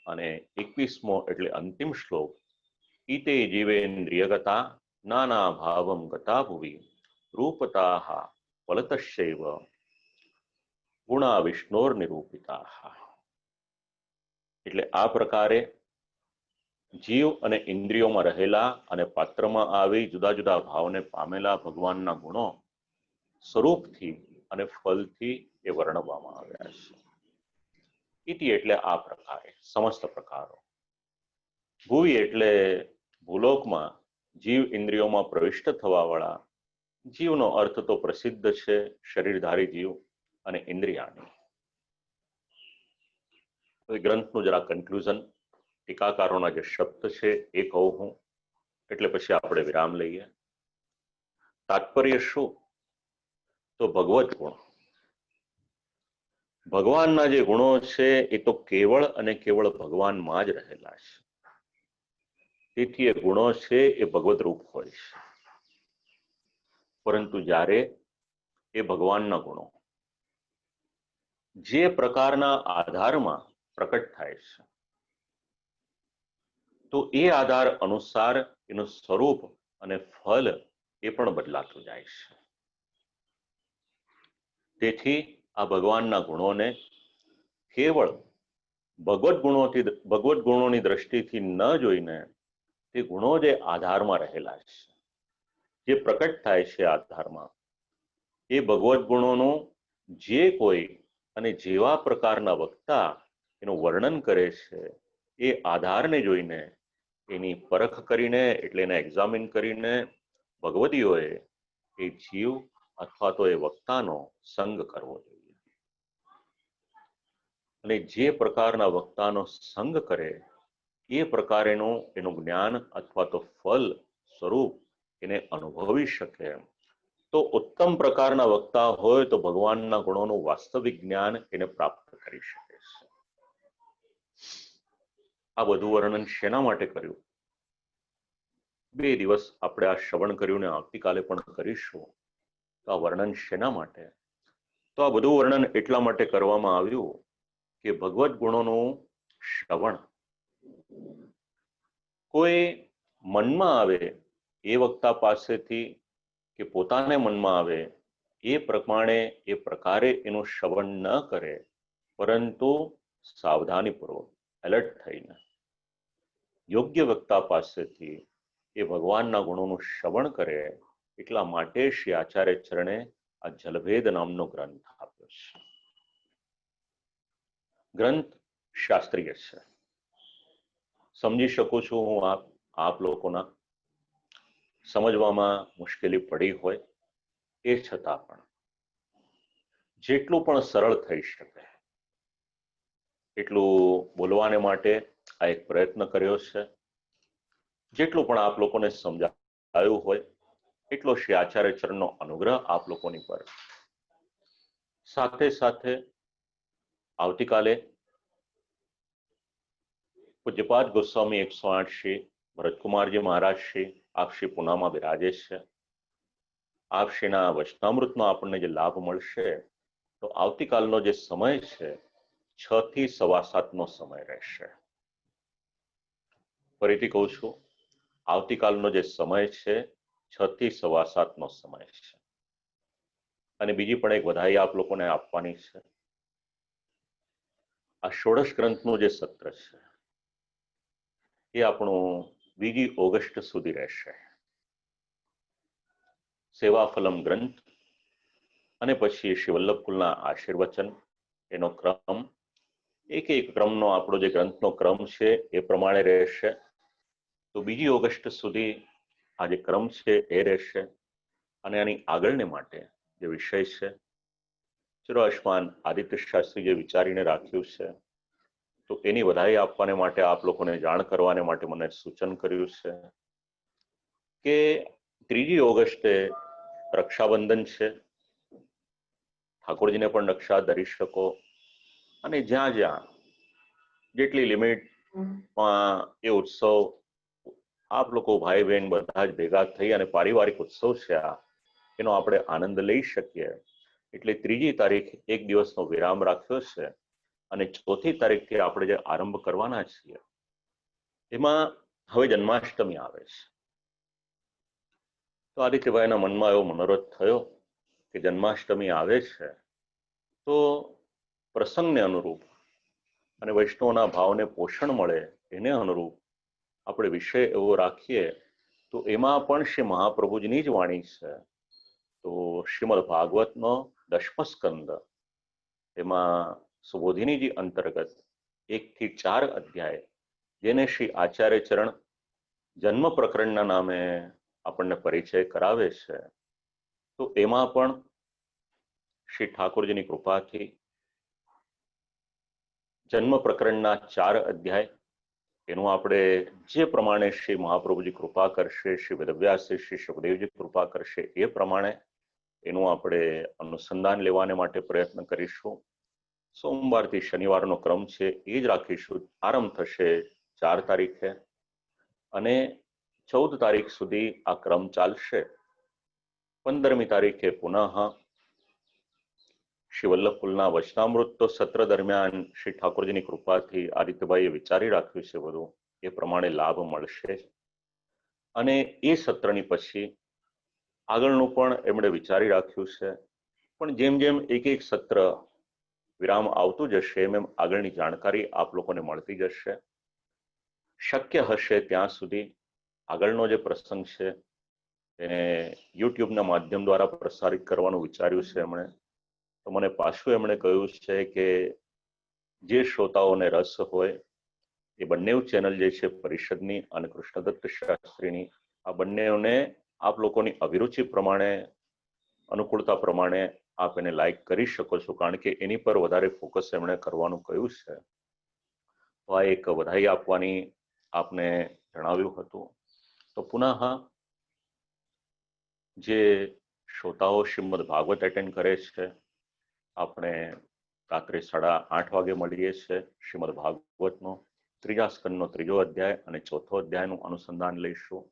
અને 21મો એટલે અંતિમ શ્લોક. ઈતે જીવેન્દ્રિયગતા નાના ભાવમ ગતા ભુવિ રૂપતાઃ ફલતશ્ચૈવ ગુણા વિષ્ણોર નિરૂપિતા. એટલે આ પ્રકારે જીવ અને ઇન્દ્રિયોમાં રહેલા અને પાત્રમાં આવી જુદા જુદા ભાવને પામેલા ભગવાનના ગુણો સ્વરૂપથી અને ફલથી એ વર્ણવવામાં આવ્યા છે. ઇતિ એટલે આ પ્રકારે સમસ્ત પ્રકારો. ભુવિ એટલે ભૂલોકમાં જીવ ઇન્દ્રિયોમાં પ્રવિષ્ટ થવા વાળા. જીવનો અર્થ તો પ્રસિદ્ધ છે, શરીરધારી જીવ અને ઇન્દ્રિયાણી. ગ્રંથનું જરા કન્ક્લુઝન, ટીકાકારોના જે શબ્દ છે એ કહું હું, એટલે પછી આપણે વિરામ લઈએ. તાત્પર્ય શું? તો ભગવત ગુણ. ભગવાનના જે ગુણો છે એ તો કેવળ અને કેવળ ભગવાનમાં જ રહેલા છે. તેથી એ ગુણો છે એ ભગવત રૂપ હોય છે. પરંતુ જ્યારે એ ભગવાનના ગુણો જે પ્રકારના આધારમાં પ્રકટ થાય છે, તો એ આધાર અનુસાર એનું સ્વરૂપ અને ફલ એ પણ બદલાતું જાય છે. તેથી આ ભગવાનના ગુણોને કેવળ ભગવત ગુણોની દ્રષ્ટિથી ન જોઈને તે ગુણો જે આધારમાં રહેલા છે, જે પ્રકટ થાય છે આધારમાં, એ ભગવત ગુણોનું જે કોઈ અને જેવા પ્રકારના વક્તા એનું વર્ણન કરે છે, એ આધારને જોઈને એની પરખ કરીને, એટલે એને એક્ઝામિન કરીને ભગવદીઓએ એ જીવ અથવા તો એ વક્તાનો સંગ કરવો જોઈએ. અને જે પ્રકારના વક્તાનો સંગ કરે એ પ્રકારેનું એનું જ્ઞાન અથવા તો ફલ સ્વરૂપ એને અનુભવી શકે. તો ઉત્તમ પ્રકારના વક્તા હોય તો ભગવાનના ગુણોનું વાસ્તવિક જ્ઞાન એને પ્રાપ્ત કરી શકે છે. આ બધું વર્ણન શેના માટે કર્યું? 2 દિવસ આપણે આ શ્રવણ કર્યું ને આવતીકાલે પણ કરીશું. તો આ વર્ણન શેના માટે? તો આ બધું વર્ણન એટલા માટે કરવામાં આવ્યું કે ભગવત ગુણોનું શ્રવણ કોઈ મનમાં આવે એ વક્તા પાસેથી કે પોતાને મનમાં આવે એ પ્રમાણે એ પ્રકારે એનું શ્રવણ ન કરે, પરંતુ સાવધાનીપૂર્વક એલર્ટ થઈને યોગ્ય વક્તા પાસેથી એ ભગવાનના ગુણોનું શ્રવણ કરે. એટલા માટે શ્રી આચાર્ય ચરણે આ જલભેદ નામનો ગ્રંથ આપ્યો છે. ગ્રંથ શાસ્ત્રીય છે. સમજી શકું છું હું આપ લોકોના સમજવામાં મુશ્કેલી પડી હોય એ છતાં પણ જેટલું પણ સરળ થઈ શકે એટલું બોલવાને માટે આ એક પ્રયત્ન કર્યો છે. જેટલું પણ આપ લોકોને સમજાયું હોય એટલો શ્રી આચાર્ય ચરણનો અનુગ્રહ આપ લોકોની પર. સાથે સાથે આવતીકાલે પૂજ્યપાદ ગોસ્વામી 108 શ્રી ભરતકુમારજી મહારાજ શ્રી આપશ્રી પુનામાં બિરાજે છે. આપશ્રીના વચનામૃતનો આપણને જે લાભ મળશે તો આવતીકાલનો જે સમય છે 6 થી 7:15 સમય રહેશે. ફરીથી કહું છું, આવતીકાલનો જે સમય છે 6 થી 7:15 સમય છે. અને બીજી પણ એક વધાઈ આપ લોકોને આપવાની છે. આ ષોડશ ગ્રંથનું જે સત્ર છે એ આપણું 2 ઓગસ્ટ સુધી રહેશે. સેવાફલમ ગ્રંથ અને પછી શ્રી વલ્લભકુલના આશીર્વચન, એનો ક્રમ, એક ક્રમનો આપણો જે ગ્રંથનો ક્રમ છે એ પ્રમાણે રહેશે. તો 2 ઓગસ્ટ સુધી આ જે ક્રમ છે એ રહેશે. અને આની આગળને માટે જે વિષય છે ચિરોઆયુષ્માન આદિત્ય શાસ્ત્રી જે વિચારીને રાખ્યું છે તો એની વધાઈ આપવાને માટે આપ લોકોને જાણ કરવાને માટે મને સૂચન કર્યું છે કે 3 ઓગસ્ટે રક્ષાબંધન છે. ઠાકોરજીને પણ રક્ષા ધરી શકો અને જ્યાં જ્યાં જેટલી લિમિટમાં એ ઉત્સવ આપ લોકો ભાઈ બહેન બધા જ ભેગા થઈ અને પારિવારિક ઉત્સવ છે એનો આપણે આનંદ લઈ શકીએ એટલે 3 તારીખ એક દિવસનો વિરામ રાખ્યો છે અને 4 તારીખથી આપણે જે આરંભ કરવાના છીએ એમાં હવે જન્માષ્ટમી આવે છે. તો આદિત્યભાઈના મનમાં એવો મનોરથ થયો કે જન્માષ્ટમી આવે છે તો પ્રસંગને અનુરૂપ અને વૈષ્ણવના ભાવને પોષણ મળે એને અનુરૂપ આપણે વિષય એવો રાખીએ તો એમાં પણ શ્રી મહાપ્રભુજીની જ વાણી છે. તો શ્રીમદ ભાગવતનો 10મો સ્કંદ એમાં સુબોધિનીજી અંતર્ગત 1 થી 4 અધ્યાય જેને શ્રી આચાર્ય ચરણ જન્મ પ્રકરણના નામે આપણને પરિચય કરાવે છે તો એમાં પણ શ્રી ઠાકોરજીની કૃપાથી જન્મ પ્રકરણના 4 અધ્યાય એનું આપણે જે પ્રમાણે શ્રી મહાપ્રભુજી કૃપા કરશે, શ્રી વેદવ્યાસજી, શ્રી સુખદેવજી કૃપા કરશે એ પ્રમાણે એનું આપણે અનુસંધાન લેવાને માટે પ્રયત્ન કરીશું. સોમવારથી શનિવારનો ક્રમ છે એ જ રાખીશું. આરંભ થશે 4 તારીખે અને 14 તારીખ સુધી આ ક્રમ ચાલશે. 15મી તારીખે પુનઃ શ્રી વલ્લભકુલના વચનામૃત તો સત્ર દરમિયાન શ્રી ઠાકોરજીની કૃપાથી આદિત્યભાઈએ વિચારી રાખ્યું છે બધું એ પ્રમાણે લાભ મળશે અને એ સત્રની પછી આગળનું પણ એમણે વિચારી રાખ્યું છે. પણ જેમ જેમ એક સત્ર વિરામ આવતું જશે એમ આગળની જાણકારી આપ લોકોને મળતી જશે. શક્ય હશે ત્યાં સુધી આગળનો જે પ્રસંગ છે એને યુટ્યુબના માધ્યમ દ્વારા પ્રસારિત કરવાનું વિચાર્યું છે એમણે. તો મને પાછું એમણે કહ્યું છે કે જે શ્રોતાઓને રસ હોય એ બંને ચેનલ જે છે પરિષદની અને કૃષ્ણદત્ત શાસ્ત્રીની આ બંનેને આપ લોકોની અભિરુચિ પ્રમાણે અનુકૂળતા પ્રમાણે આપ એને લાઈક કરી શકો છો કારણ કે એની પર વધારે ફોકસ એમણે કરવાનું કહ્યું છે. તો આ એક વધાઈ આપવાની આપને જણાવ્યું હતું. તો પુનઃ જે શ્રોતાઓ શ્રીમદ ભાગવત એટેન્ડ કરે છે આપણે રાત્રે 8:30 વાગે મળીએ છીએ. શ્રીમદ ભાગવતનો 3જા સ્કંદનો 3જો અધ્યાય અને 4થો અધ્યાયનું અનુસંધાન લઈશું.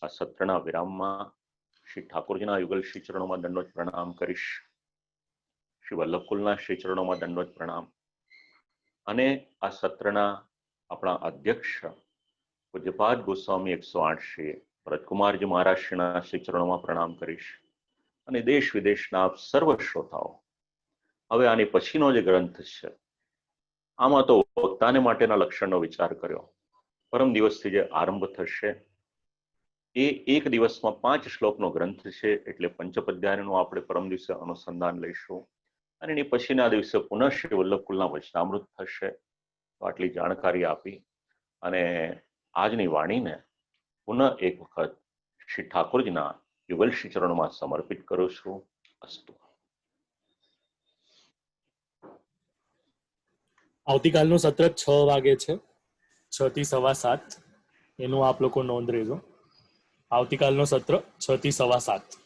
આ સત્રના વિરામમાં શ્રી ઠાકોરજીના યુગલ શ્રી ચરણોમાં દંડવત પ્રણામ કરીશ. શ્રી વલ્લભકુલના શ્રી ચરણોમાં દંડવત પ્રણામ અને આ સત્રના આપણા અધ્યક્ષ પૂજ્યપાદ ગોસ્વામી 108 શ્રી ભરતકુમારજી મહારાજ શ્રીના શ્રી ચરણોમાં પ્રણામ કરીશ અને દેશ વિદેશના આપ સર્વ શ્રોતાઓ. હવે આની પછીનો જે ગ્રંથ છે આમાં તો વક્તાને માટેના લક્ષણનો વિચાર કર્યો. પરમ દિવસથી જે આરંભ થશે એ એક દિવસમાં 5 શ્લોકનો ગ્રંથ છે એટલે પંચપદ્યાયનું આપણે પરમ દિવસે અનુસંધાન લઈશું અને એની પછીના દિવસે પુનઃ શ્રી વલ્લભકુલના વચનામૃત થશે. તો આટલી જાણકારી આપી અને આજની વાણીને પુનઃ એક વખત શ્રી ઠાકોરજીના યુગલશ્રી ચરણોમાં સમર્પિત કરું છું. અસ્તુ. આવતીકાલનું સત્ર 6 વાગે છે, 6 થી 7:15. એનું આપ લોકો નોંધ લેજો. આવતીકાલનું સત્ર 6 થી 7:15.